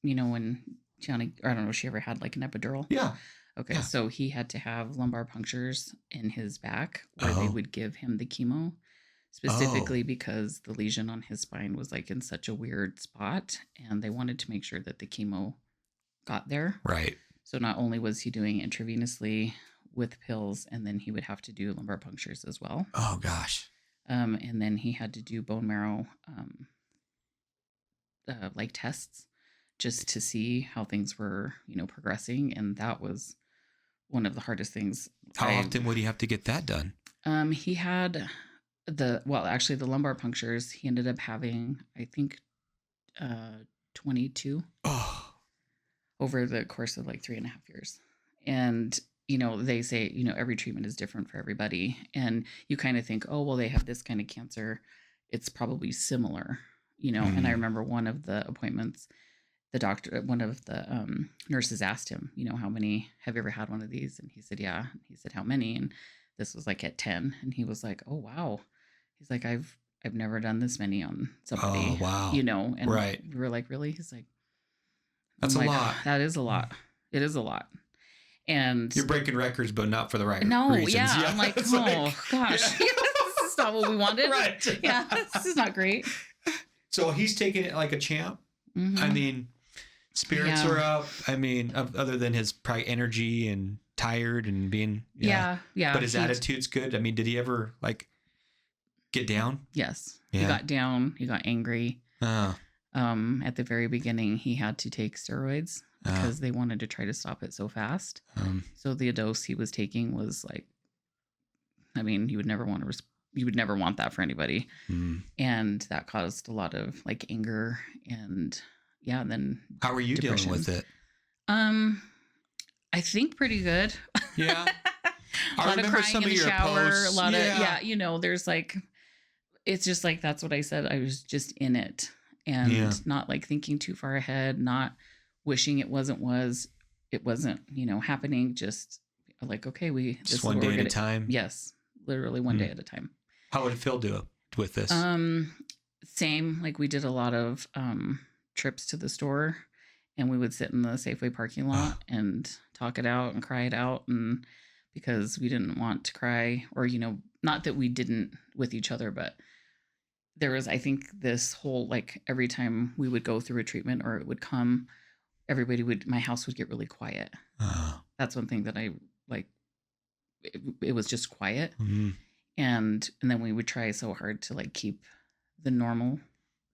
when Johnny, I don't know if she ever had like an epidural. Yeah. Okay, Yeah. so he had to have lumbar punctures in his back where they would give him the chemo, specifically because the lesion on his spine was like in such a weird spot, and they wanted to make sure that the chemo got there. Right. So not only was he doing intravenously with pills, and then he would have to do lumbar punctures as well. Oh gosh. And then he had to do bone marrow like tests just to see how things were, progressing. And that was one of the hardest things. How often would he have to get that done? He had the lumbar punctures. He ended up having, I think, 22 over the course of like 3.5 years. And, they say, every treatment is different for everybody. And you kind of think, oh, well, they have this kind of cancer. It's probably similar, And I remember one of the appointments, one of the nurses asked him, how many, have you ever had one of these? And he said, yeah. He said, how many? And this was like at 10. And he was like, oh, wow. He's like, I've never done this many on somebody. Oh, wow. And right. We were like, really? He's like, that's a lot. That is a lot. It is a lot. And you're breaking records, but not for the right reasons. Yeah. I'm like, gosh, this is not what we wanted. Right. Yeah, this is not great. So he's taking it like a champ. Mm-hmm. I mean, spirits are up. I mean, other than his probably energy and tired and being. Yeah. But his attitude's good. I mean, did he ever like get down? Yes. Yeah. He got down. He got angry. Oh. At the very beginning, he had to take steroids because they wanted to try to stop it so fast. So the dose he was taking was like, I mean, you would never want that for anybody. And that caused a lot of like anger and then how are you dealing with it? I think pretty good. Yeah. A lot of crying in the shower, posts. a lot of, there's like, it's just like, that's what I said. I was just in it and not like thinking too far ahead, not wishing it wasn't happening. Just like, okay, just one day at a time. Yes. Literally one day at a time. How would Phil do with this? Same. Like we did a lot of trips to the store, and we would sit in the Safeway parking lot and talk it out and cry it out, and because we didn't want to cry, or not that we didn't with each other, but there was, I think, this whole like every time we would go through a treatment or it would come, my house would get really quiet. That's one thing that I like. It was just quiet. Mm-hmm. And then we would try so hard to like keep the normal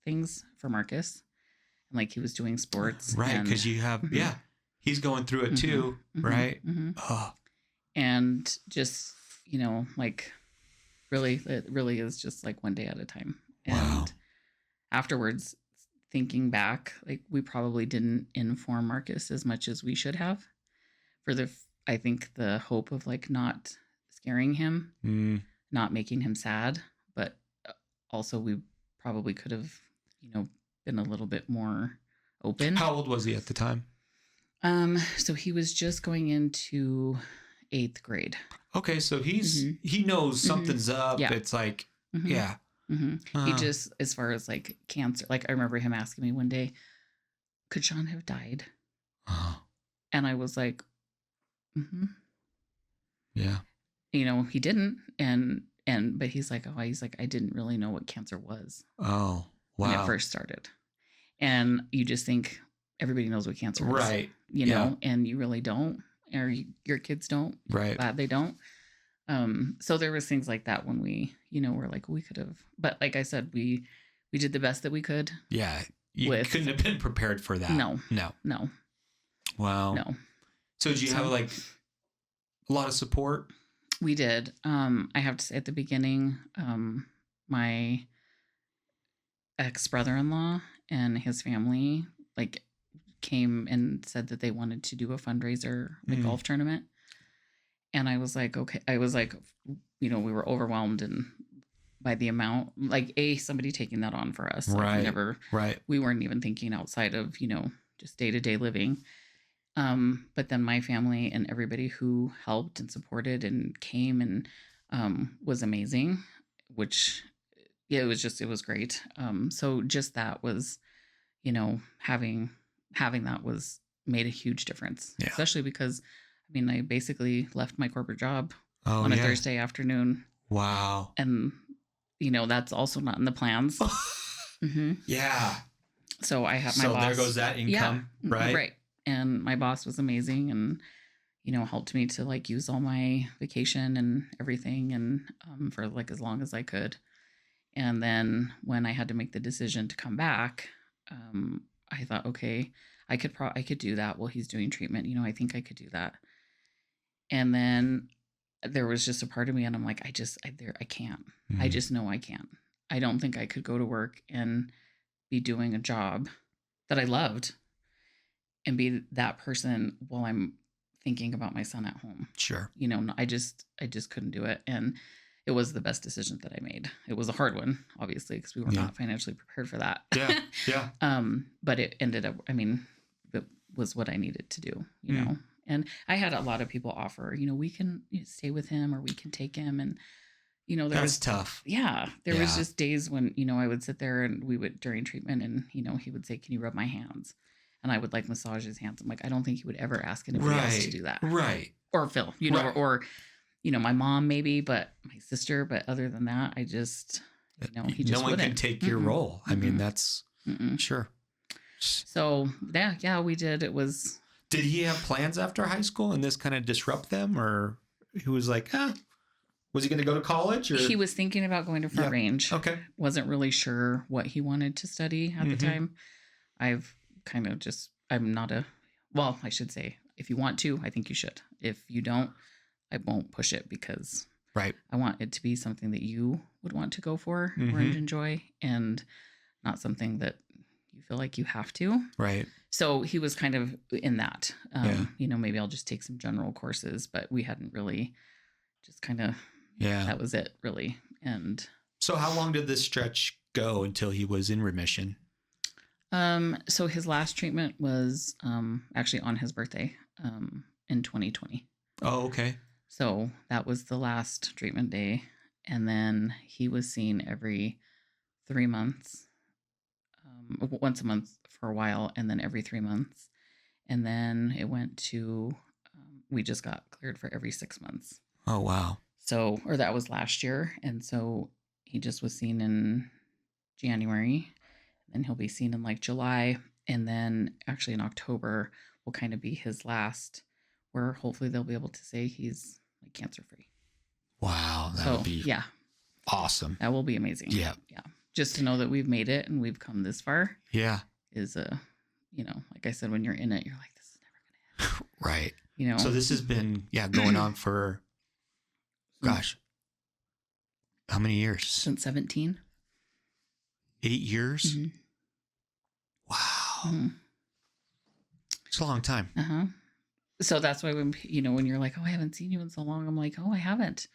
things for Marcus. And like he was doing sports. Right. Because you have, he's going through it too. Right. Oh. And just, like really, it really is just like one day at a time. And afterwards, thinking back, like we probably didn't inform Marcus as much as we should have I think the hope of like not scaring him, not making him sad, but also we probably could have, been a little bit more open. How old was he at the time? So he was just going into 8th grade. Okay. So he knows something's up. Yeah. It's like, He just, as far as like cancer, like I remember him asking me one day, could Sean have died? And I was like, yeah. He didn't. But he's like, I didn't really know what cancer was. Oh, wow. When it first started. And you just think everybody knows what cancer is. Right. And you really don't, or your kids don't. Right. Glad they don't. So there was things like that when we, were like, we could have, but like I said, we did the best that we could. Yeah. You couldn't have been prepared for that. No. Wow. No. So did you have like a lot of support? We did. I have to say at the beginning, my ex-brother-in-law and his family like came and said that they wanted to do a fundraiser, golf tournament. And I was like, okay. I was like, we were overwhelmed and by the amount, like somebody taking that on for us. Like Right. we weren't even thinking outside of, just day-to-day living. But then my family and everybody who helped and supported and came and was amazing, which yeah, it was great. So just that was, having that was made a huge difference, Yeah. especially because I basically left my corporate job Oh, on a yeah. Thursday afternoon. Wow. And, that's also not in the plans. Mm-hmm. Yeah. So I have my So boss. there goes that income, right? Right. And my boss was amazing and, helped me to like use all my vacation and everything and for like as long as I could. And then when I had to make the decision to come back, I thought, okay, I could do that while he's doing treatment. I think I could do that. And then there was just a part of me, and I'm like, I can't. Mm-hmm. I just know I can't. I don't think I could go to work and be doing a job that I loved and be that person while I'm thinking about my son at home. Sure. I just couldn't do it. And it was the best decision that I made. It was a hard one, obviously, because we were not financially prepared for that. Yeah. Yeah. But it ended up, it was what I needed to do, you know. And I had a lot of people offer, we can stay with him or we can take him. And, That's tough. Yeah. There was just days when, I would sit there and we would during treatment and, he would say, can you rub my hands? And I would like massage his hands. I'm like, I don't think he would ever ask anybody else to do that. Right. Or Phil, or my mom maybe, but my sister. But other than that, I just, he just no one wouldn't. can take your role. I mean, that's sure. So yeah, we did. It was. Did he have plans after high school and this kind of disrupt them, or he was like, was he going to go to college? Or? He was thinking about going to Front Range. Okay. Wasn't really sure what he wanted to study at the time. I've kind of I'm not I should say, if you want to, I think you should. If you don't, I won't push it because I want it to be something that you would want to go for or enjoy and not something that you feel like you have to. Right. So he was kind of in that, maybe I'll just take some general courses, but we hadn't really just kind of, that was it really. And so how long did this stretch go until he was in remission? So his last treatment was, actually on his birthday, in 2020. Oh, okay. So that was the last treatment day. And then he was seen every 3 months, once a month for a while, and then every 3 months. And then it went to, we just got cleared for every 6 months. Oh, wow. So, or that was last year. And so he just was seen in January, and he'll be seen in like July. And then actually in October will kind of be his last, where hopefully they'll be able to say he's like cancer free. Wow. That would be awesome. That will be amazing. Yeah. Yeah. Just to know that we've made it and we've come this far. Yeah. Is like I said, when you're in it, you're like, this is never going to happen. Right. So this has been, going on for, gosh, how many years? Since 17. 8 years? Mm-hmm. Wow. Mm-hmm. It's a long time. Uh-huh. So that's why when you're like, oh, I haven't seen you in so long, I'm like, oh, I haven't,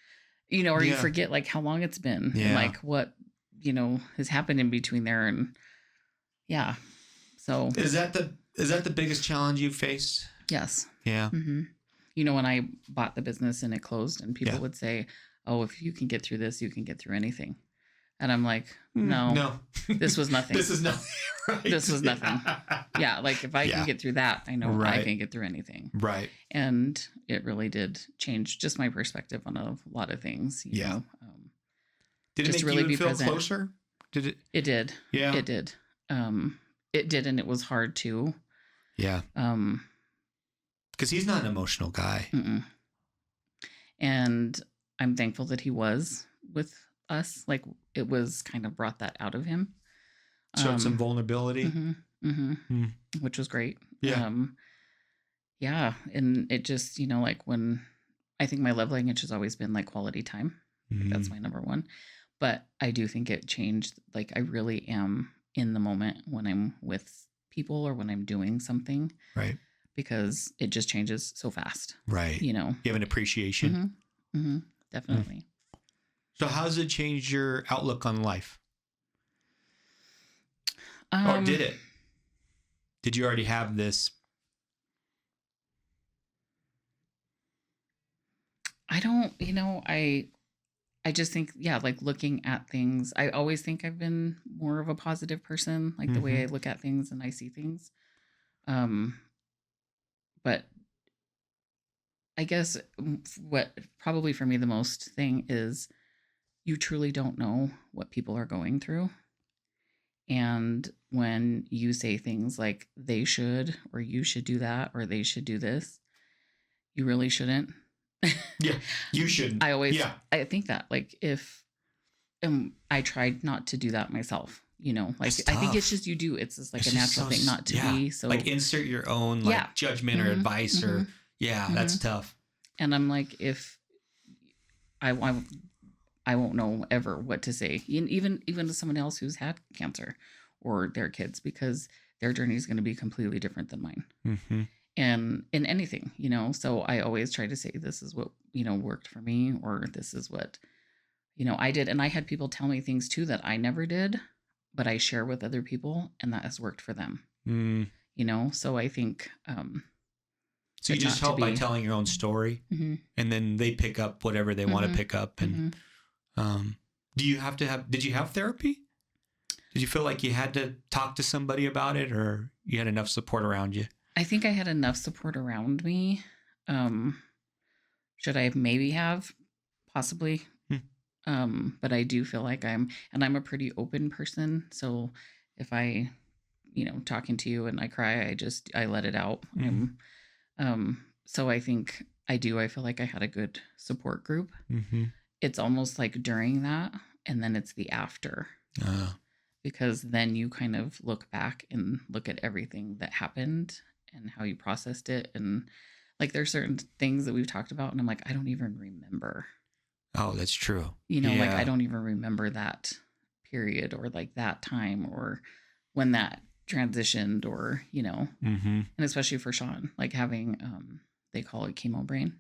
or you forget like how long it's been and like what, has happened in between there. And so is that the biggest challenge you've faced? Yes. Yeah. Mm-hmm. When I bought the business and it closed and people would say, oh, if you can get through this, you can get through anything. And I'm like, no, this was nothing. This is nothing. Right? This was nothing. Yeah. Like if I can get through that, I know I can get through anything. Right. And it really did change just my perspective on a lot of things. You know? Did it make really you feel closer? Did it? It did. Yeah. It did. It did. And it was hard too. Yeah. Because he's not an emotional guy. Mm-mm. And I'm thankful that he was with us. Like it was kind of brought that out of him. Showed some vulnerability. Which was great. Yeah. Yeah. And it just, like when I think my love language has always been like quality time. Like that's my number one. But I do think it changed. Like I really am in the moment when I'm with people or when I'm doing something. Right. because it just changes so fast. Right. You know. You have an appreciation. Definitely. So how does it change your outlook on life? Or did it? Did you already have this? I don't, I just think, like looking at things, I always think I've been more of a positive person, like the way I look at things and I see things. But I guess what probably for me the most thing is you truly don't know what people are going through. And when you say things like they should, or you should do that, or they should do this, you really shouldn't. Yeah, you shouldn't. I think that like if I tried not to do that myself, like I think it's just it's just like a natural thing not to be. So like insert your own like judgment or advice or that's tough. And I'm like, if I won't know ever what to say, even to someone else who's had cancer or their kids, because their journey is going to be completely different than mine. And in anything, so I always try to say, this is what, worked for me, or this is what, I did. And I had people tell me things too that I never did, but I share with other people, and that has worked for them. So I think, so you just help by telling your own story, and then they pick up whatever they want to pick up. And, did you have therapy? Did you feel like you had to talk to somebody about it, or you had enough support around you? I think I had enough support around me. Should I maybe have? Possibly. But I do feel like I'm a pretty open person. So if I, talking to you and I cry, I let it out. So I think I feel like I had a good support group. It's almost like during that, and then it's the after. Because then you kind of look back and look at everything that happened and how you processed it. And like, there's certain things that we've talked about, and I'm like, I don't even remember. Oh, that's true. Like I don't even remember that period, or like that time, or when that transitioned, or, and especially for Sean, like having, they call it chemo brain.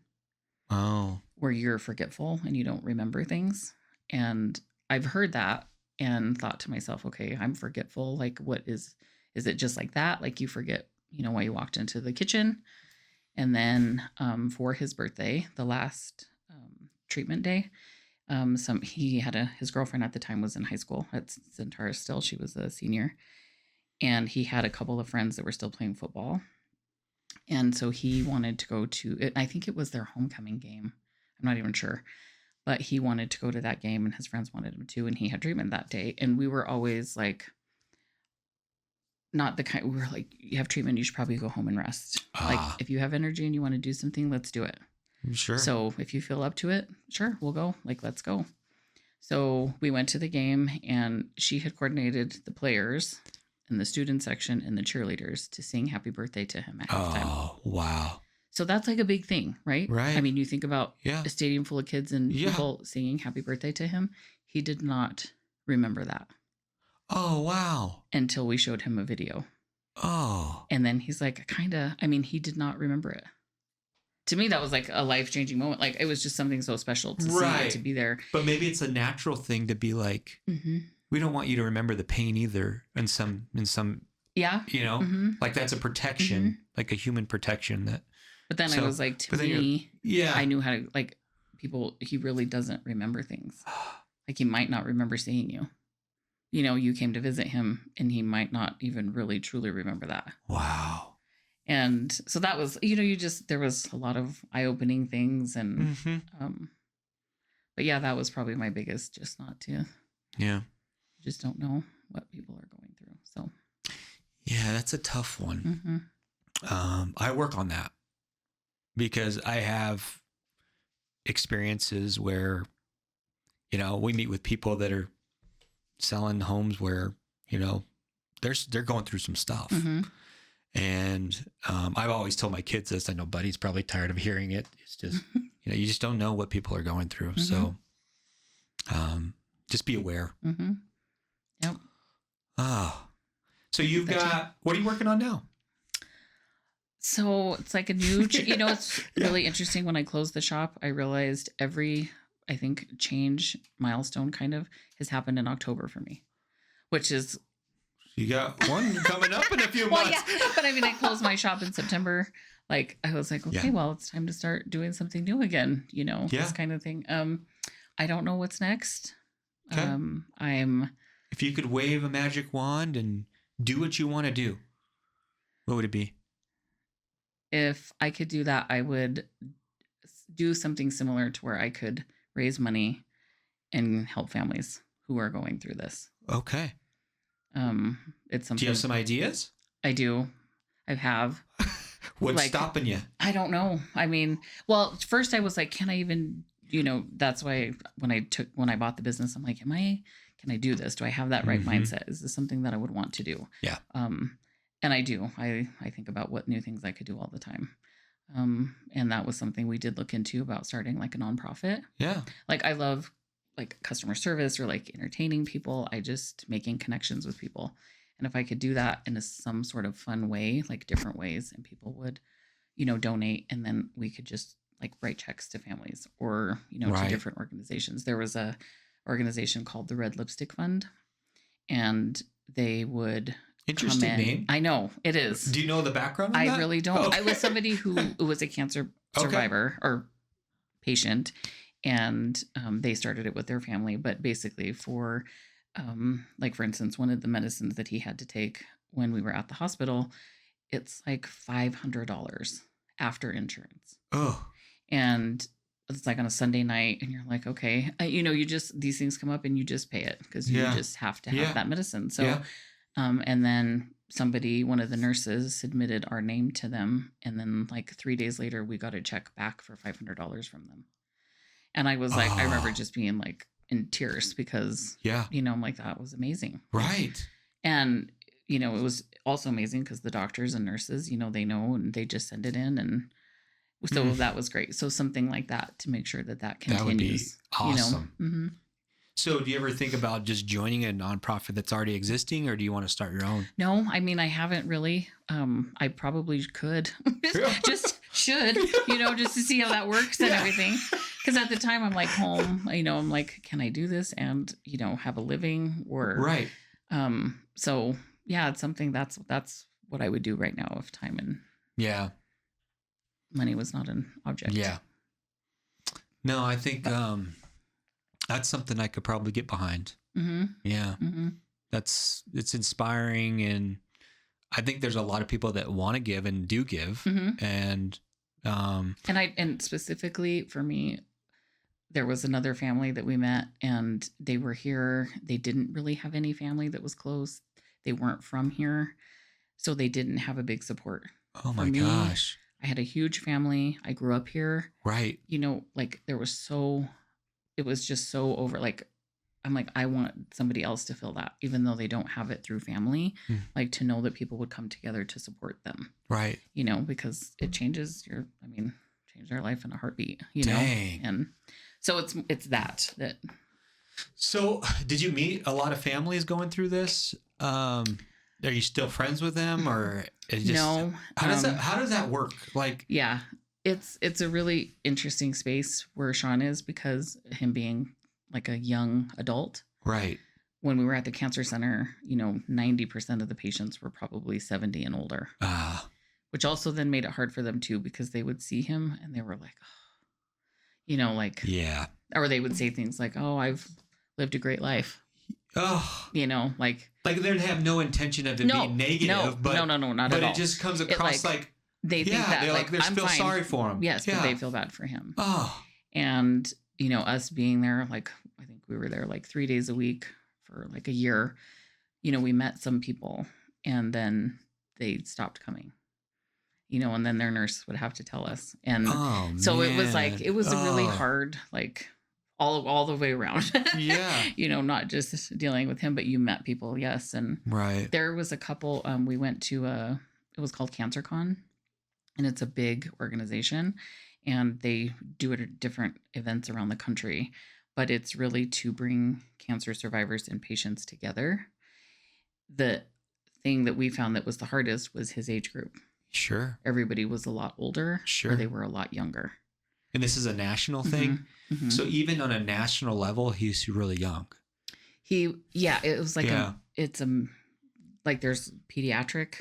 Oh, where you're forgetful and you don't remember things. And I've heard that and thought to myself, okay, I'm forgetful. Like, what is it just like that? Like you forget, why you walked into the kitchen. And then for his birthday, the last treatment day, he had his girlfriend at the time was in high school at Centaurus still. She was a senior. And he had a couple of friends that were still playing football. And so he wanted to go to it. I think it was their homecoming game. I'm not even sure. But he wanted to go to that game, and his friends wanted him to. And he had treatment that day. And we were always like, not the kind, we were like, you have treatment, you should probably go home and rest. Like, if you have energy and you want to do something, let's do it. Sure. So if you feel up to it, sure, we'll go. Like, let's go. So we went to the game, and she had coordinated the players in the student section and the cheerleaders to sing happy birthday to him at halftime. Oh, wow. So that's like a big thing, right? Right. I mean, you think about a stadium full of kids and people singing happy birthday to him. He did not remember that. Oh, wow. Until we showed him a video. Oh. And then he's like, he did not remember it. To me, that was like a life-changing moment. Like, it was just something so special to see it, to be there. But maybe it's a natural thing to be like, we don't want you to remember the pain either. In some, like that's a protection, like a human protection that. But then I was like, to me, I knew how to, like, he really doesn't remember things. Like, he might not remember seeing you. You came to visit him, and he might not even really truly remember that. Wow. And so that was, there was a lot of eye-opening things. And, but yeah, that was probably my biggest, just not to. Yeah. Just don't know what people are going through. So. Yeah, that's a tough one. I work on that because I have experiences where, we meet with people that are selling homes where, they're going through some stuff. And I've always told my kids this. I know Buddy's probably tired of hearing it. It's just, you just don't know what people are going through. So just be aware. Yep. So you've got, what are you working on now? So it's like a new, it's really interesting. When I closed the shop, I realized every, I think, change milestone kind of has happened in October for me, which is, You got one coming up in a few well, months. yeah, but I mean, I closed my shop in September. Like, I was like, okay, Yeah. well, it's time to start doing something new again, Yeah. this kind of thing. I don't know what's next. Okay. I'm, If you could wave a magic wand and do what you want to do, what would it be? if I could do that, I would do something similar to where I could raise money and help families who are going through this. Okay. It's something. Do you have some ideas? I do. I have. What's Like, stopping you? I don't know. I mean, well, first I was like, can I even, that's why when I bought the business, I'm like, can I do this? Do I have that right mindset? Is this something that I would want to do? Yeah. And I do. I think about what new things I could do all the time. And that was something we did look into about starting like a nonprofit. Yeah. Like, I love like customer service or like entertaining people. I just making connections with people. And if I could do that in some sort of fun way, like different ways, and people would, donate, and then we could just like write checks to families or, Right. to different organizations. There was a organization called the Red Lipstick Fund, and they would Interesting come in. name. I know it is. Do you know the background on I that? really don't. Okay. I was somebody who was a cancer Okay. survivor or patient, and they started it with their family. But basically, for like for instance, one of the medicines that he had to take when we were at the hospital, it's like $500 after insurance, Oh. and it's like on a Sunday night, and you're like, okay, you just these things come up, and you just pay it because you Yeah. just have to have Yeah. that medicine. So. Yeah. And then one of the nurses submitted our name to them. And then like 3 days later, we got a check back for $500 from them. And I was like, I remember Oh. just being like in tears because, Yeah. I'm like, that was amazing. Right. And, it was also amazing because the doctors and nurses, they know, and they just send it in. And so that was great. So something like that to make sure that continues. That would be awesome. Mm-hmm. So do you ever think about just joining a nonprofit that's already existing, or do you want to start your own? No, I mean, I haven't really. I probably could. just should, just to see how that works and everything. Because at the time I'm like home, I'm like, can I do this and, have a living or. Right. So yeah, it's something that's what I would do right now if time and Yeah. money was not an object. Yeah. No, I think that's something I could probably get behind. Mm-hmm. Yeah. Mm-hmm. It's inspiring, and I think there's a lot of people that want to give and do give. Mm-hmm. And and specifically for me, there was another family that we met, and they were here. They didn't really have any family that was close. They weren't from here, so they didn't have a big support. oh my For me, gosh. I had a huge family. I grew up here. Right. Like it was just so over. Like, I'm like, I want somebody else to feel that, even though they don't have it through family, like to know that people would come together to support them. Right. Because it changes change their life in a heartbeat, Dang. And so it's that. So did you meet a lot of families going through this? Are you still friends with them, or is just, No. How does that work? Like, Yeah, it's a really interesting space where Sean is, because him being like a young adult. right. When we were at the cancer center, 90% of the patients were probably 70 and older, which also then made it hard for them too, because they would see him and they were like, like, yeah. or they would say things like, oh, I've lived a great life. Oh, Like they'd have no intention of it being negative, but no, not but at all. it just comes across like they think that they're like they I'm feel fine. sorry for him. Yes, yeah. but they feel bad for him. Oh, And us being there, like I think we were there like 3 days a week for like a year. We met some people, and then they stopped coming. And then their nurse would have to tell us, and so man. it was like it was a really hard, like all the way around. Yeah. Not just dealing with him, but you met people, yes, and Right. there was a couple. We went to it was called CancerCon, and it's a big organization, and they do it at different events around the country, but it's really to bring cancer survivors and patients together. The thing that we found that was the hardest was his age group. Sure. Everybody was a lot older, Sure. or they were a lot younger. And this is a national thing. Mm-hmm. So even on a national level, he's really young. It was like like there's pediatric,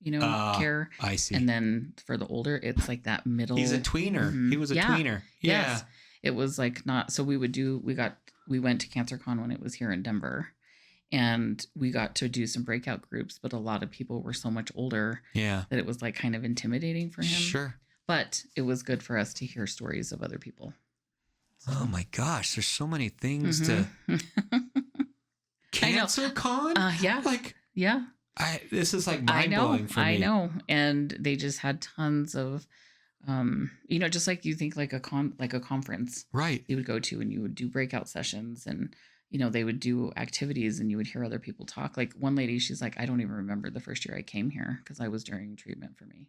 care. I see. And then for the older, it's like that middle. He's a tweener. Mhm. He was a Yeah. tweener. Yeah. Yes. It was like not, so we went to CancerCon when it was here in Denver, and we got to do some breakout groups, but a lot of people were so much older Yeah. that it was like kind of intimidating for him. Sure. But it was good for us to hear stories of other people. Oh my gosh, there's so many things to I know. CancerCon? Yeah. Like Yeah. this is like mind blowing for me. I know. And they just had tons of just like you think like a conference Right. you would go to, and you would do breakout sessions, and they would do activities, and you would hear other people talk. Like one lady, she's like, I don't even remember the first year I came here because I was during treatment for me.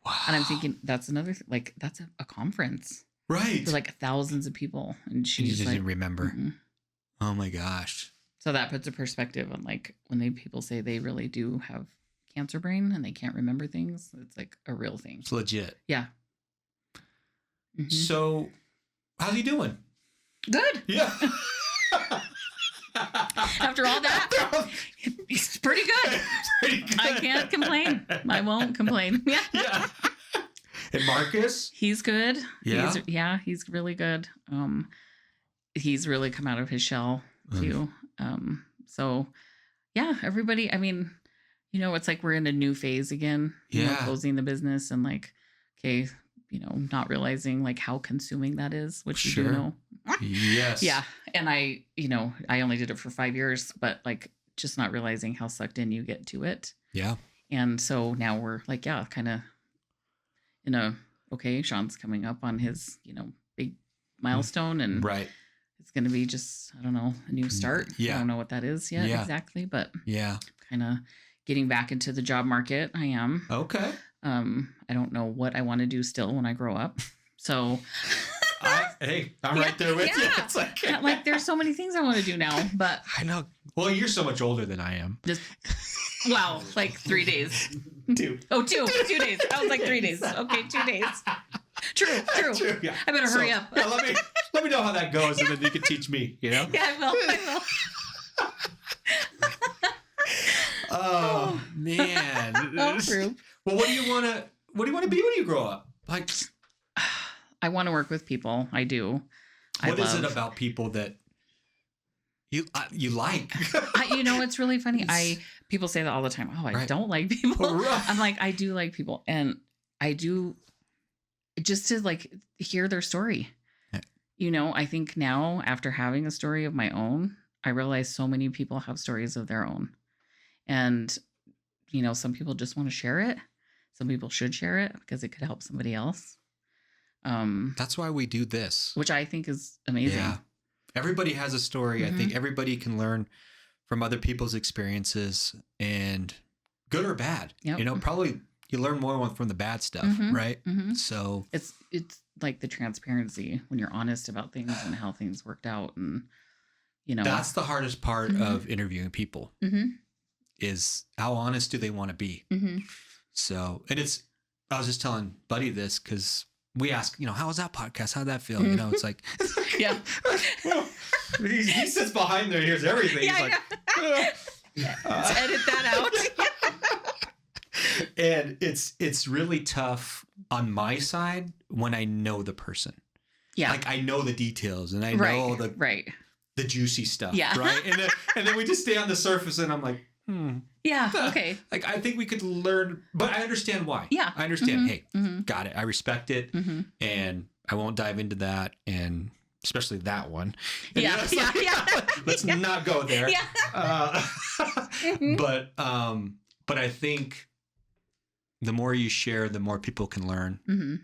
Wow. And I'm thinking that's another like that's a conference Right. for like thousands of people, and You she's just like, didn't remember. "Mm-mm." Oh my gosh. So that puts a perspective on like when people say they really do have cancer brain and they can't remember things. It's like a real thing. It's legit. Yeah. Mhm. So how's he doing? Good. Yeah. After all that, he's pretty good. Pretty good. I can't complain. I won't complain. Yeah. Yeah. And Marcus? He's good. Yeah? He's really good. He's really come out of his shell too. So yeah, everybody, I mean, it's like we're in a new phase again, closing the business and like, okay, not realizing like how consuming that is, which you do Sure. know. Yes. Yeah. And I only did it for 5 years, but like just not realizing how sucked in you get to it. Yeah. And so now we're like, kind of okay, Sean's coming up on his, big milestone, and Right. it's going to be just, I don't know, a new start. Yeah. I don't know what that is yet exactly, but Yeah. kind of getting back into the job market. I am. Okay. I don't know what I want to do still when I grow up. So I'm right there with you. It's like there's so many things I want to do now, but I know. Well, you're so much older than I am. just, wow, like 3 days. 2. Oh, 2 days. I was like 3 days. Okay, 2 days. True. Yeah. I better hurry up. Yeah, let me know how that goes, and then you can teach me. Yeah, I will. Oh man. Oh, true. Well, what do you want to be when you grow up? Like, I want to work with people. I do. what is it about people that you like? It's really funny. People say that all the time. Oh, I don't like people. Right. I'm like, I do like people, and I do just to like hear their story. Yeah. I think now after having a story of my own, I realize so many people have stories of their own, and some people just want to share it. Some people should share it because it could help somebody else. That's why we do this, Which I think is amazing. Yeah. Everybody has a story. Mm-hmm. I think everybody can learn from other people's experiences, and good or bad. Yep. Probably you learn more from the bad stuff, Mhm. right? Mm-hmm. So It's like the transparency when you're honest about things and how things worked out, and that's the hardest part Mhm. of interviewing people Mm-hmm. is how honest do they want to be? Mm-hmm. So, and I was just telling Buddy this because we ask, how was that podcast? How'd that feel? It's like, Yeah. he sits behind there, and hears everything. Yeah, He's like, Let's edit that out. and it's really tough on my side when I know the person. Yeah. Like I know the details and I right. know right. the juicy stuff. Yeah. Right. And then we just stay on the surface, and I'm like, Yeah. Okay. Like I think we could learn, but I understand why. Yeah. I understand. Mhm. Hey, Mhm. got it. I respect it, Mhm. and I won't dive into that, and especially that one. And Yeah. it's Yeah. like, Yeah. Let's not go there. Yeah. Mhm. But I think the more you share, the more people can learn. Mm-hmm.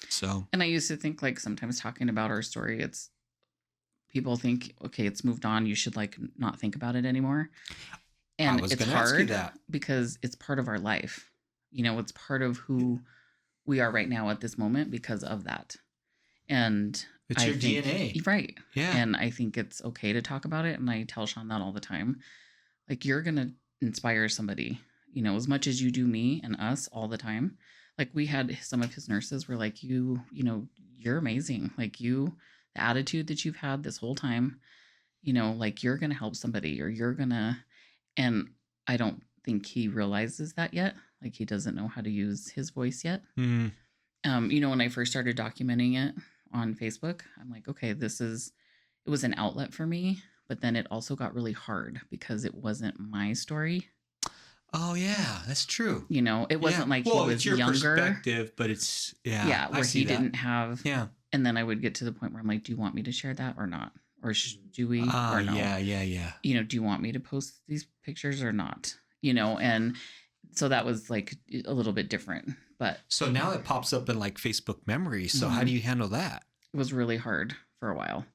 So And I used to think like sometimes talking about our story, it's people think, okay, it's moved on. You should like not think about it anymore. And I was it's going to ask you hard that. because it's part of our life. It's part of who we are right now at this moment because of that. And It's your think, DNA. Right. Yeah. And I think it's okay to talk about it. And I tell Sean that all the time. Like, you're going to inspire somebody. as much as you do me and us all the time. Like we had some of his nurses were like, you're amazing. Like the attitude that you've had this whole time, like you're going to help somebody or you're going to, and I don't think he realizes that yet. Like he doesn't know how to use his voice yet. Mm. When I first started documenting it on Facebook, I'm like, okay, it was an outlet for me, but then it also got really hard because it wasn't my story. Oh yeah, that's true. It wasn't like he was it's your younger perspective, but it's where he didn't have. Yeah. And then I would get to the point where I'm like, do you want me to share that or not? Or do we? Or no? Yeah. Do you want me to post these pictures or not? And so that was like a little bit different. But so now it pops up in like Facebook memories. So how do you handle that? It was really hard for a while,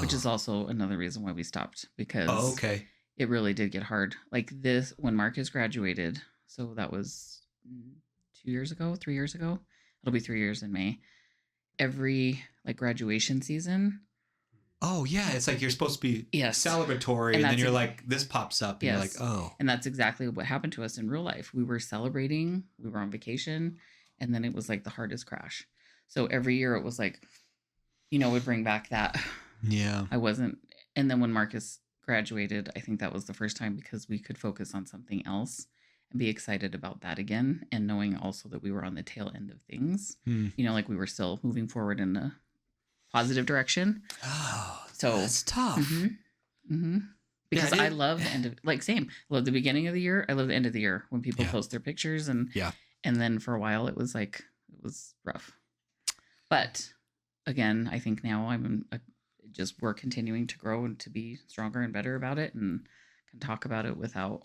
which is also another reason why we stopped because it really did get hard. Like this, when Marcus graduated, so that was 3 years ago. It'll be 3 years in May. Every like graduation season. Oh yeah, it's like you're supposed to be celebratory, and then you're like, this pops up, and you're like, oh. And that's exactly what happened to us in real life. We were celebrating, we were on vacation, and then it was like the hardest crash. So every year it was like, would bring back that. Yeah. And then when Marcus graduated, I think that was the first time because we could focus on something else and be excited about that again. And knowing also that we were on the tail end of things, like we were still moving forward in a positive direction. Oh, so that's tough. Because I love the end of same. I love the beginning of the year. I love the end of the year when people post their pictures and then for a while it was rough. But again, I think now we're continuing to grow and to be stronger and better about it and can talk about it without.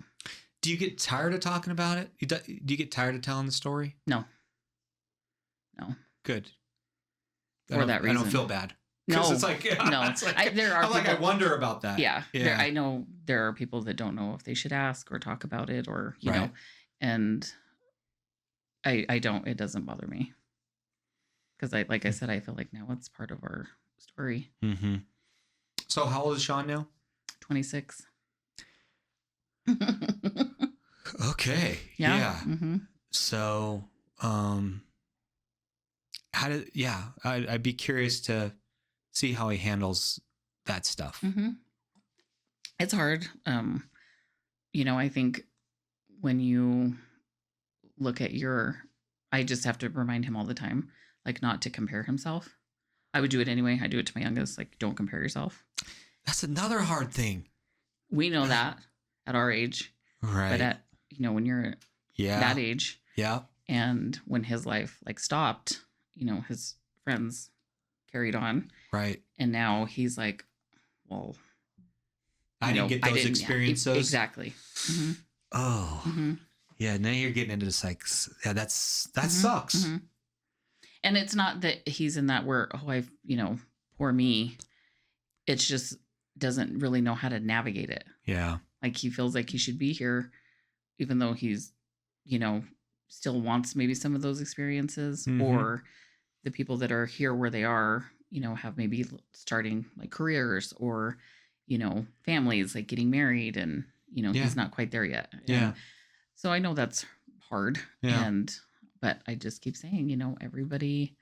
Do you get tired of talking about it? Do you get tired of telling the story? No. Good. For that reason. I don't feel bad. No, it's like, no. It's like, There are. I wonder about that. Yeah. I know there are people that don't know if they should ask or talk about it or you know, and I don't. It doesn't bother me because like I said, I feel like now it's part of our story. Mm-hmm. So how old is Sean now? 26. Okay. Yeah. Mm-hmm. So, I'd be curious to see how he handles that stuff. Mm-hmm. It's hard. I think when you look at I just have to remind him all the time, like not to compare himself. I would do it anyway. I do it to my youngest, like don't compare yourself. That's another hard thing. We know that at our age. Right. But at, when you're that age. Yeah. And when his life stopped, his friends carried on. Right. And now he's like, well, I didn't get those experiences. Yeah, exactly. Mm-hmm. Oh. Mm-hmm. Yeah. Now you're getting into this that mm-hmm. sucks. Mm-hmm. And it's not that he's in that where, poor me. It's just doesn't really know how to navigate it. Yeah. Like he feels like he should be here, even though he's, still wants maybe some of those experiences mm-hmm. or the people that are here where they are, have maybe starting like careers or, families like getting married and, he's not quite there yet. Yeah. And so I know that's hard. Yeah. But I just keep saying, everybody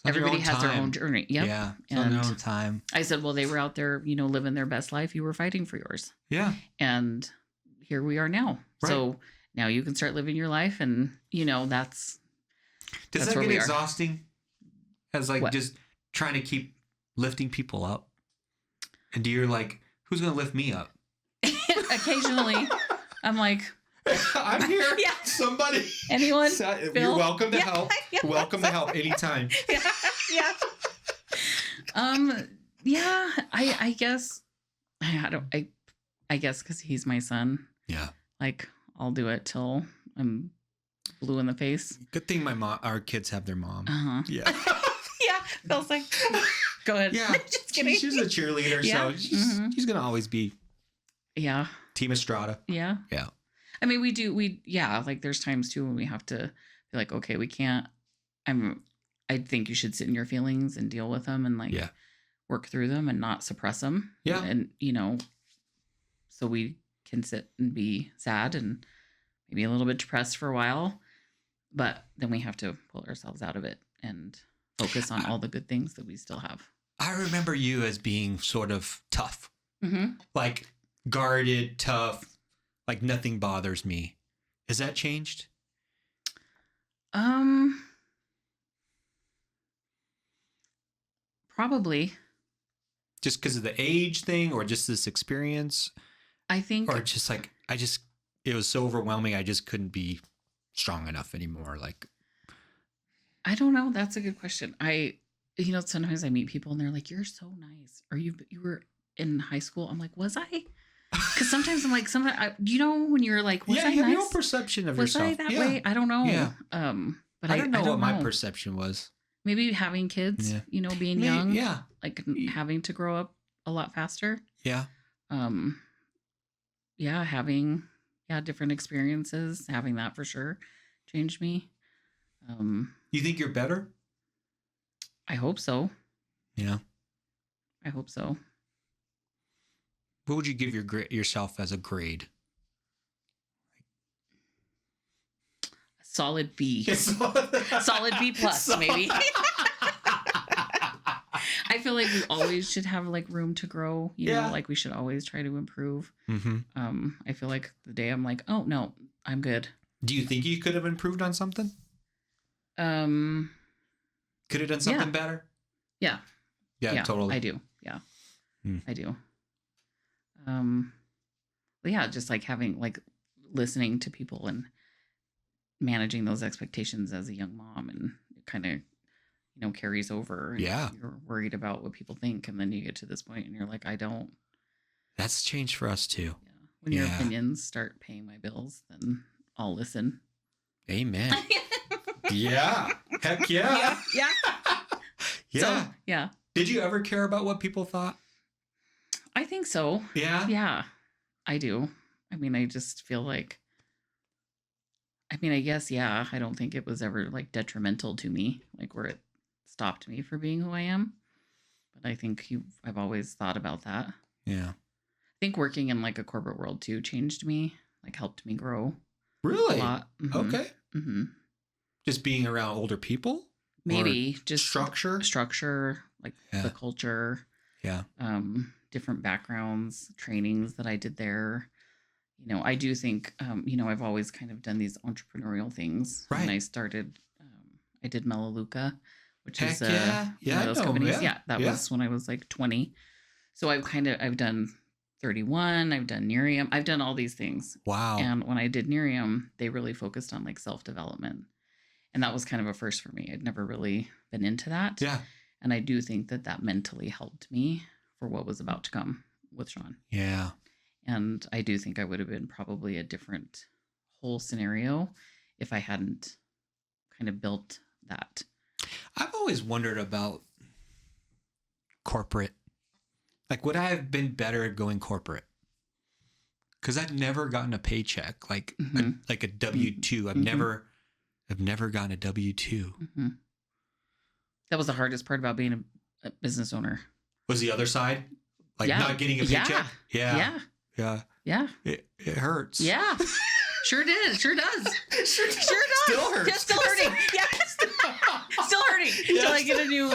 has their own journey. Yep. Yeah. It's on their own time. I said, well, they were out there, living their best life. You were fighting for yours. Yeah. And here we are now. Right. So now you can start living your life. And, that's. Does that get exhausting? As What? Just trying to keep lifting people up? And do you like, who's going to lift me up? Occasionally, I'm like, I'm here. Yeah. Somebody. Anyone? You're welcome to help. Yeah. Welcome to help anytime. Yeah. Yeah. I guess. I guess because he's my son. Yeah. Like I'll do it till I'm blue in the face. Good thing our kids have their mom. Uh-huh. Yeah. Yeah. Phil's like, go ahead. Yeah. Just kidding. She's a cheerleader, Yeah. so she's gonna always be. Yeah. Team Estrada. Yeah. Yeah. I mean, like there's times too when we have to be like, okay, we can't, I think you should sit in your feelings and deal with them and work through them and not suppress them. Yeah. And, so we can sit and be sad and maybe a little bit depressed for a while, but then we have to pull ourselves out of it and focus on all the good things that we still have. I remember you as being sort of tough, Mm-hmm. like guarded, tough, like nothing bothers me. Has that changed? Probably. Just because of the age thing, or just this experience, I think, or just like it was so overwhelming. I just couldn't be strong enough anymore. Like, I don't know. That's a good question. Sometimes I meet people and they're like, "You're so nice." Or you were in high school. I'm like, was I? Because sometimes I'm like, when you're like, was I you have nice? your own perception of Was yourself. I that way? I don't know. Yeah. But I don't know what my perception was. Maybe having kids, being young, Yeah. like having to grow up a lot faster. Yeah. Having different experiences, having that for sure changed me. You think you're better? I hope so. Yeah. I hope so. What would you give yourself as a grade? Solid B. Solid B plus, maybe. I feel like we always should have like room to grow. You know, like we should always try to improve. Mm-hmm. I feel like the day I'm like, oh no, I'm good. Do you think you could have improved on something? Could have done something better? Yeah. Yeah, totally. I do. Yeah. I do. Just like having like listening to people and managing those expectations as a young mom, and it kind of, carries over. And you're worried about what people think. And then you get to this point and you're like, I don't. That's changed for us too. Yeah. When your opinions start paying my bills, then I'll listen. Amen. Yeah. Heck yeah. Yeah. Yeah. So, yeah. Did you ever care about what people thought? I think so. Yeah. Yeah, I do. I mean, I just feel like, I guess, I don't think it was ever like detrimental to me, like where it stopped me for being who I am. But I think I've always thought about that. Yeah. I think working in like a corporate world too changed me, like helped me grow. Really? A lot. Mm-hmm. Okay. Mm-hmm. Just being around older people? Maybe just structure, like the culture. Yeah. Different backgrounds, trainings that I did there. I do think, I've always kind of done these entrepreneurial things. Right. When I started, I did Melaleuca, which is one of those companies. Yeah, that was when I was like 20. So I've done 31. I've done Nerium. I've done all these things. Wow. And when I did Nerium, they really focused on like self-development. And that was kind of a first for me. I'd never really been into that. Yeah. And I do think that mentally helped me for what was about to come with Sean. Yeah. And I do think I would have been probably a different whole scenario if I hadn't kind of built that. I've always wondered about corporate. Like, would I have been better at going corporate? Because I've never gotten a paycheck, like a W-2. I've never gotten a W-2. Mm-hmm. That was the hardest part about being a business owner. Was the other side? Like not getting a paycheck? Yeah. It hurts. Yeah. Sure did. Sure does. Sure does. Still hurts. Yeah, still hurting. Yeah. Still hurting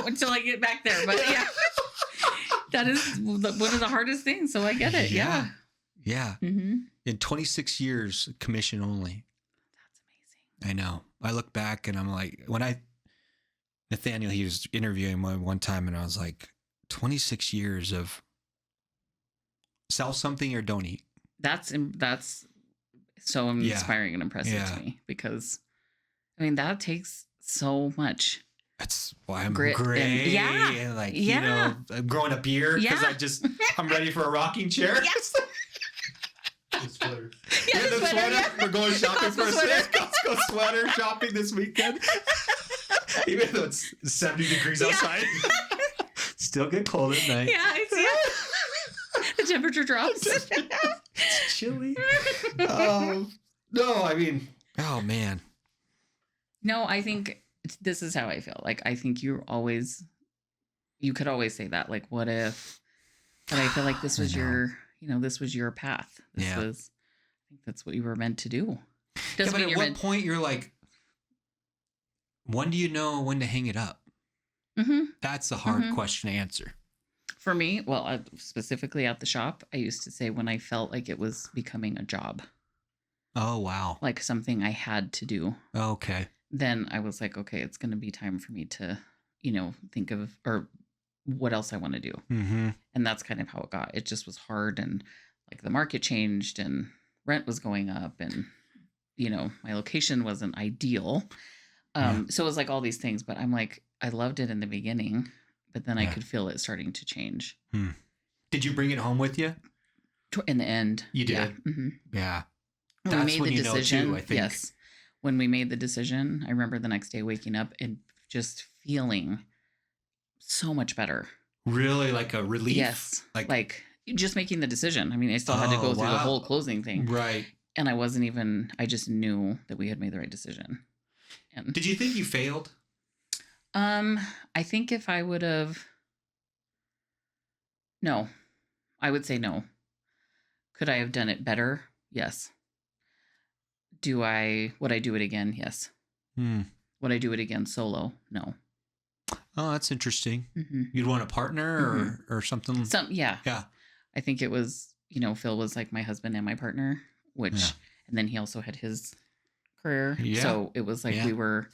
until I get back there. But yeah. That is one of the hardest things. So I get it. Yeah. Yeah. Mm-hmm. In 26 years, commission only. That's amazing. I know. I look back and I'm like, Nathaniel, he was interviewing me one time and I was like, 26 years of sell something or don't eat. That's so inspiring and impressive to me, because that takes so much. That's why I'm grit gray and I'm growing a beard because I'm ready for a rocking chair. Yes. The sweater. The sweater. Yeah. We're going shopping for a Costco sweater shopping this weekend. Even though it's 70 degrees outside. Still get cold at night. Yeah, the temperature drops. It's chilly. No, oh man. No, I think this is how I feel. Like, I think you could always say that. Like, what if? But I feel like this was this was your path. I think that's what you were meant to do. Doesn't but mean at you're what meant. point you're like, when do you know when to hang it up? Mm-hmm. That's a hard Mhm. question to answer. For me, well, specifically at the shop, I used to say when I felt like it was becoming a job, Oh, wow. like something I had to do, Okay. then I was like, okay, it's going to be time for me to, think of or what else I want to do. Mm-hmm. And that's kind of how it got. It just was hard, and like the market changed and rent was going up, and my location wasn't ideal. So it was like all these things, but I'm like, I loved it in the beginning, but then I Yeah. could feel it starting to change Did you bring it home with you? in the end. You did? Yeah. Mm-hmm. Yeah. When That's we made when the you know, decision, too, I think. yes. When we made the decision, I remember the next day waking up and just feeling so much better. Really, like a relief? Yes. Like just making the decision. I mean, I still had to go through the wow. whole closing thing. Right. And I just knew that we had made the right decision. And Did you think you failed? I think if I would have, no, I would say no. Could I have done it better? Yes. Would I do it again? Yes. Would I do it again solo? No. Oh, that's interesting. Mm-hmm. You'd want a partner or something? Yeah. Yeah. I think it was, Phil was like my husband and my partner, and then he also had his career. Yeah. So it was like we were,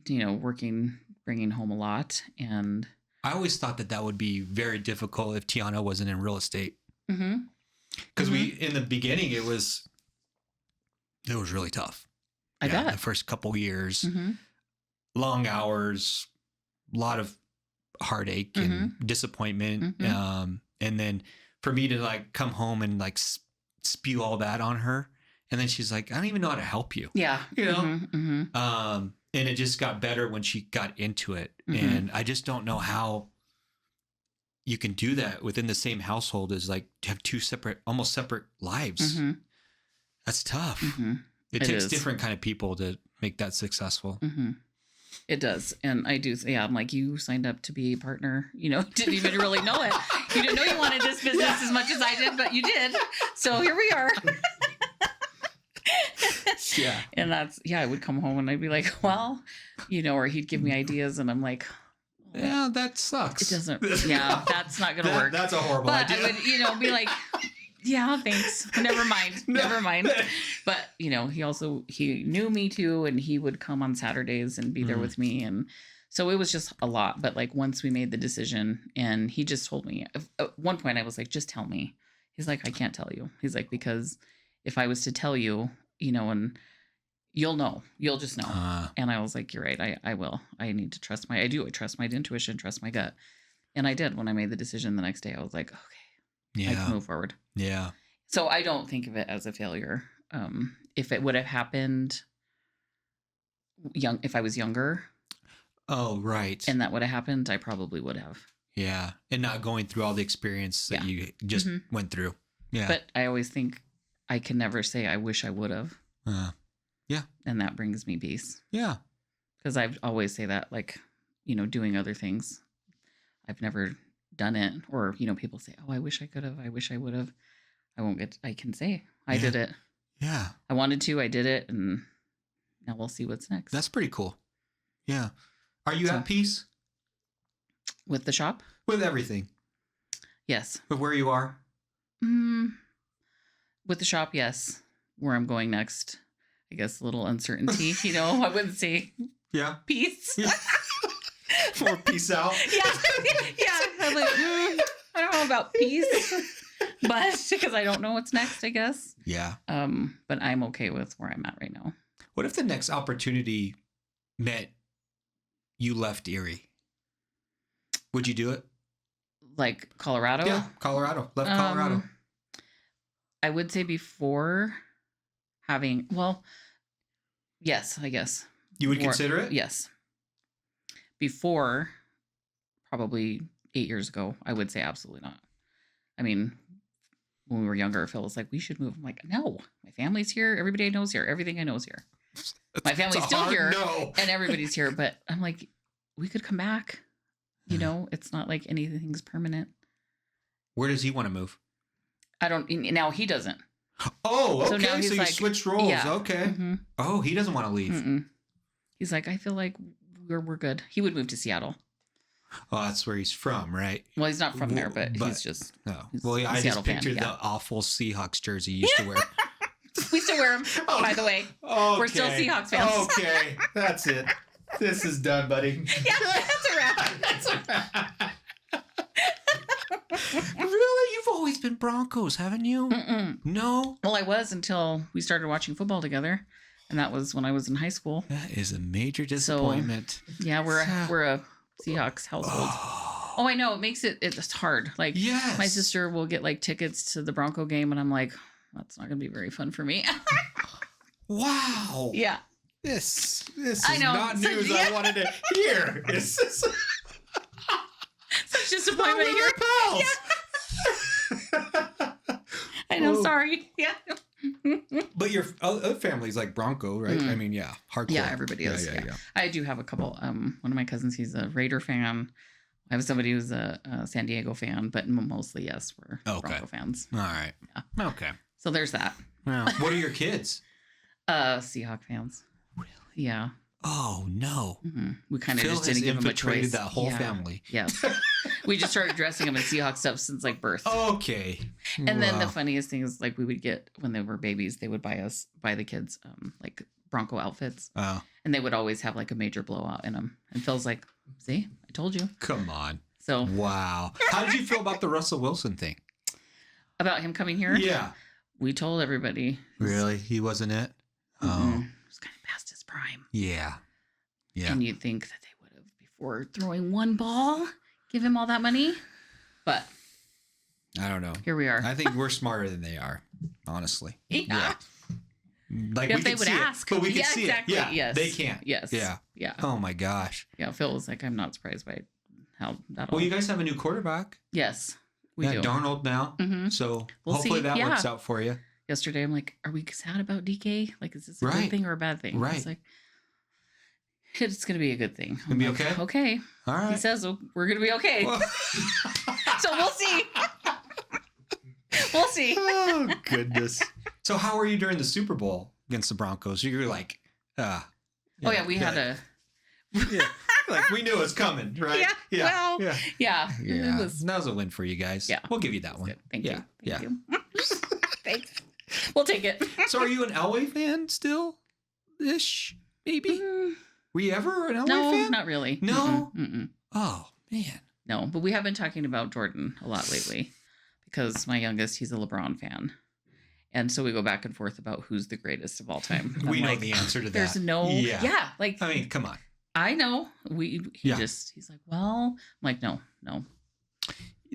working, bringing home a lot. And I always thought that would be very difficult if Tiana wasn't in real estate. Because in the beginning, it was really tough. I bet. The first couple years, long hours, a lot of heartache and disappointment. And then for me to like come home and like spew all that on her. And then she's like, I don't even know how to help you. Yeah. And it just got better when she got into it. And I just don't know how you can do that within the same household as like to have two almost separate lives. That's tough. It takes different kind of people to make that successful. It does. And I do. Yeah. I'm like, you signed up to be a partner, didn't even really know it. You didn't know you wanted this business as much as I did, but you did. So here we are. Yeah. And I would come home and I'd be like, well, or he'd give me ideas and I'm like, yeah, that sucks. It doesn't. Yeah, that's not going to work. That's a horrible idea. I would, be like, yeah, thanks. Never mind. But, he knew me too. And he would come on Saturdays and be there with me. And so it was just a lot. But like once we made the decision and he just told me at one point, I was like, just tell me. He's like, I can't tell you. He's like, because if I was to tell you, and you'll know, you'll just know. And I was like, you're right. I will. I need to trust I trust my intuition, trust my gut. And I did. When I made the decision the next day, I was like, okay, I can move forward. Yeah. So I don't think of it as a failure. If it would have happened if I was younger. Oh, right. And that would have happened, I probably would have. Yeah. And not going through all the experience that you just went through. Yeah. But I always think I can never say, I wish I would have. Yeah. And that brings me peace. Yeah. Because I always say that, like, doing other things. I've never done it. Or, people say, oh, I wish I could have. I wish I would have. I can say I did it. Yeah. I wanted to. I did it. And now we'll see what's next. That's pretty cool. Yeah. Are you at peace? With the shop? With everything. Yes. With where you are? With the shop, yes. Where I'm going next, I guess a little uncertainty. I wouldn't say peace. Yeah. Or peace out. Yeah. I'm like, I don't know about peace, but because I don't know what's next, I guess. Yeah. But I'm okay with where I'm at right now. What if the next opportunity meant you left Erie? Would you do it? Like Colorado? Yeah, Colorado. Left Colorado. I would say before yes, I guess. You would consider it? Yes. Before, probably 8 years ago, I would say absolutely not. I mean, when we were younger, Phil was like, we should move. I'm like, no, my family's here. Everybody I know is here. Everything I know is here. My family's still here. No. And everybody's here. But I'm like, we could come back. It's not like anything's permanent. Where does he want to move? Now he doesn't. Oh, okay. So now he's you like, switched roles. yeah. Okay. Mhm. Oh, he doesn't want to leave. Mm-mm. He's like, I feel like we're good. He would move to Seattle. Oh, that's where he's from, right? Well, he's not from there, but he's just. Oh, he's well, yeah, a I Seattle just pictured fan, yeah. the awful Seahawks jersey he used to wear. We still wear him, by the way. Okay. We're still Seahawks fans. Okay, that's it. This is done, buddy. Yeah, that's a wrap. That's a wrap. Really? You've always been Broncos, haven't you? Mm-mm. No. Well, I was until we started watching football together, and that was when I was in high school. That is a major disappointment. Yeah, we're a Seahawks household. Oh, I know. It makes it's hard. Like, yes. my sister will get like tickets to the Bronco game, and I'm like, that's not gonna be very fun for me. Wow. Yeah. This is I know. not news I wanted to hear. This is such disappointment here. I know. Oh. Sorry. Yeah. But your other family's like Bronco, right? Mm. I mean, yeah, hardcore. Yeah, everybody is. Yeah. I do have a couple. One of my cousins, he's a Raider fan. I have somebody who's a San Diego fan, but mostly, yes, we're Bronco fans. All right. Yeah. Okay. So there's that. Well, what are your kids? Seahawk fans. Really? Yeah. Oh no. Mm-hmm. We kind of Phil just has didn't give them a infiltrated choice. that whole family. Yes. We just started dressing them in Seahawk stuff since like birth. Okay. And then the funniest thing is like we would get when they were babies, they would buy the kids like Bronco outfits. Oh. And they would always have like a major blowout in them. And Phil's like, see, I told you. Come on. So wow. How did you feel about the Russell Wilson thing? About him coming here? Yeah. We told everybody. Really? He wasn't it? Oh. It was kind of past his prime. Yeah. Yeah. And you'd think that they would have, before throwing one ball, give him all that money. But I don't know. here we are. I think we're smarter than they are, honestly. Yeah. Like If we they could would see ask. it, but we could Yeah, see exactly. it. Yeah. Yes. They can't. Yes. Yeah. Yeah. Oh my gosh. Yeah. Phil was like, I'm not surprised by how that all. Well, you guys have a new quarterback. Yes. We do. Darnold now. Mhm. So We'll hopefully see. that Yeah. works out for you. Yesterday, I'm like, are we sad about DK? Like, is this a Right. good thing or a bad thing? Right. It's like, it's going to be a good thing. Gonna be I'm like, okay? Okay. All right. He says we're going to be okay. Well- So we'll see. We'll see. Oh goodness. So how were you during the Super Bowl against the Broncos? You were like, Oh, yeah. We had a. yeah, like we knew it was coming, right? Yeah, well, yeah. Yeah. Yeah. It was That was a win for you guys. Yeah. We'll give you that one. good. Thank Yeah, you. yeah. Thank you. Thanks. We'll take it. So are you an Elway fan still? Ish, maybe? Were you ever an Elway No, fan? not really. No? Mm-mm. Oh, man. No, but we have been talking about Jordan a lot lately because my youngest, he's a LeBron fan. And so we go back and forth about who's the greatest of all time. We I'm know like, the answer to that. There's no, Yeah. like, I mean, come on. I know. Yeah. He's like, well, I'm like, no.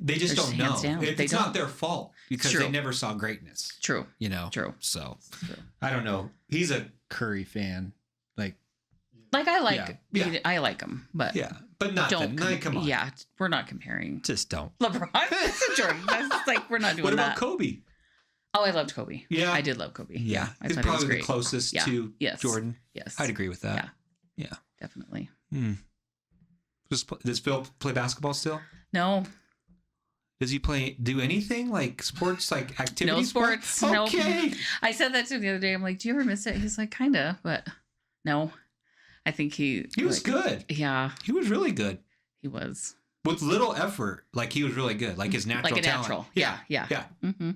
They just They're don't hands know. down. It's They not don't. their fault because True. they never saw greatness, True. you know? True. So, True. I don't know. He's a Curry fan. Like I like, Yeah. I like him, but Yeah. But not don't. come on. Yeah, we're not comparing Just don't. LeBron to Jordan. That's like we're not doing What about that. Kobe? Oh, I loved Kobe. Yeah. I did love Kobe. Yeah. I He's thought he was probably great. the closest Yeah. to Yes. Jordan. Yes. I'd agree with that. Yeah. Definitely. Does Phil play basketball still? No. Does he do anything like sports, like activities? No sports. No. Okay. I said that to him the other day. I'm like, do you ever miss it? He's like, kinda, but no. I think He was good. Yeah, He was really good. he was. With little effort, like he was really good. Like his natural Like a talent. natural. Yeah. Yeah. Yeah. Mm-hmm.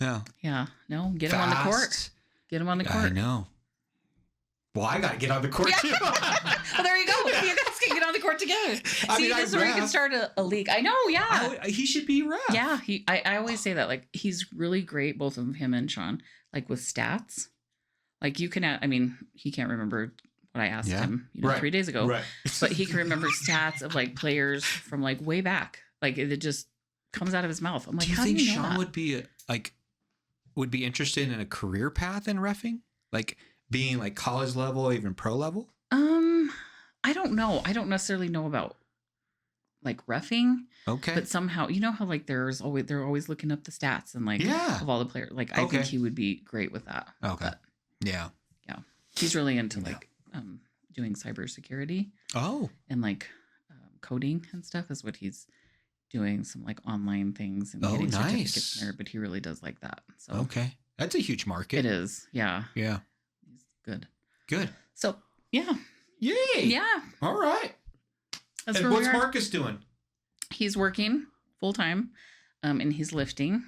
Yeah. Yeah. No, get him on the court. Fast. Get him on the court. I know. Well, I got to get on the court Yeah. too. Well, there you go. You guys can get on the court together. I See, mean, this is where you can ref. start a league. I know. Yeah. He should be ref. Yeah. I always say that. Like, he's really great, both of him and Sean, like with stats. Like, you can, I mean, he can't remember what I asked him, Right. 3 days ago. Right. But he can remember stats of like players from like way back. Like, it just comes out of his mouth. I'm like, do you how think do you know Sean that? would be interested in a career path in reffing? Like being like college level, even pro level? I don't know. I don't necessarily know about like reffing, Okay. but somehow, you know how like they're always looking up the stats and like Yeah. of all the players. Like, I Okay. think he would be great with that. Okay. But Yeah. he's really into Yeah. like doing cybersecurity Oh. and like coding and stuff is what he's doing, some like online things and Oh, getting nice. certificates in there, but he really does like that. So Okay. That's a huge market. It is. Yeah. Yeah. He's good. Good. So, yeah. Yay. Yeah. All right. That's And where what's we are. Marcus doing? He's working full time, and he's lifting.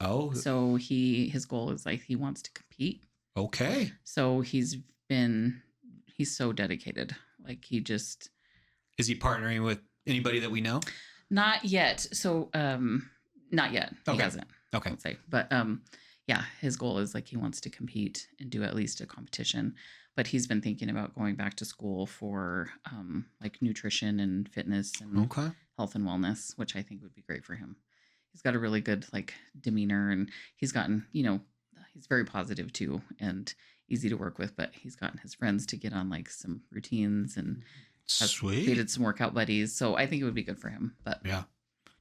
Oh, So his goal is like he wants to compete. okay. So he's so dedicated. Like he just Is he partnering with anybody that we know? not yet. So not yet. He Okay. hasn't. Okay. I'd say. But yeah, his goal is like he wants to compete and do at least a competition. But he's been thinking about going back to school for like nutrition and fitness and Okay. health and wellness, which I think would be great for him. He's got a really good like demeanor, and he's gotten, he's very positive too and easy to work with, but he's gotten his friends to get on like some routines and has Sweet. created some workout buddies. So I think it would be good for him. But Yeah.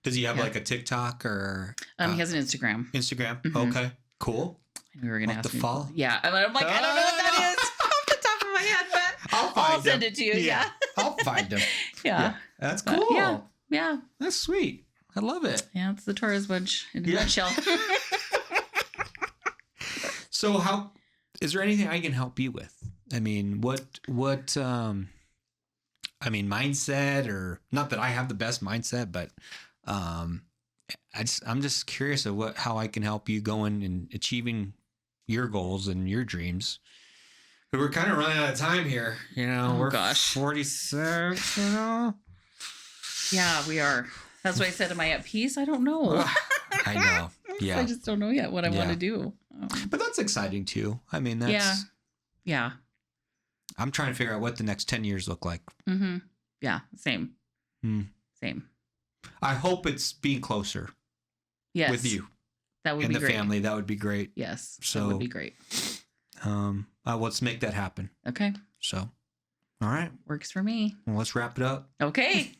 Does he have Yeah. like a TikTok or he has an Instagram. Instagram? Mhm. Okay. Cool. And we were gonna I'll have ask to him. follow. Yeah. And I'm like, I don't know what that is off the top of my head, but I'll find send him. it to you. Yeah. I'll find him. Yeah. That's But cool. Yeah. That's sweet. I love it. Yeah. It's the Torres bunch in a Yeah. nutshell. So is there anything I can help you with? I mean, mindset, or not that I have the best mindset, but I'm just curious of how I can help you going and achieving your goals and your dreams. But we're kind of running out of time here. Oh, we're gosh. 46, Yeah, we are. That's why I said, am I at peace? I don't know. I know. Yeah. I just don't know yet what I want Yeah. to do. But that's exciting too. I mean, Yeah. I'm trying to figure out what the next 10 years look like. Mm-hmm. Yeah. Same. Hmm. Same. I hope it's being closer Yes. with you That would and be the great. family. That would be great. Yes. So- that would be great. Let's make that happen. Okay. So, all right. Works for me. Well, let's wrap it up. Okay.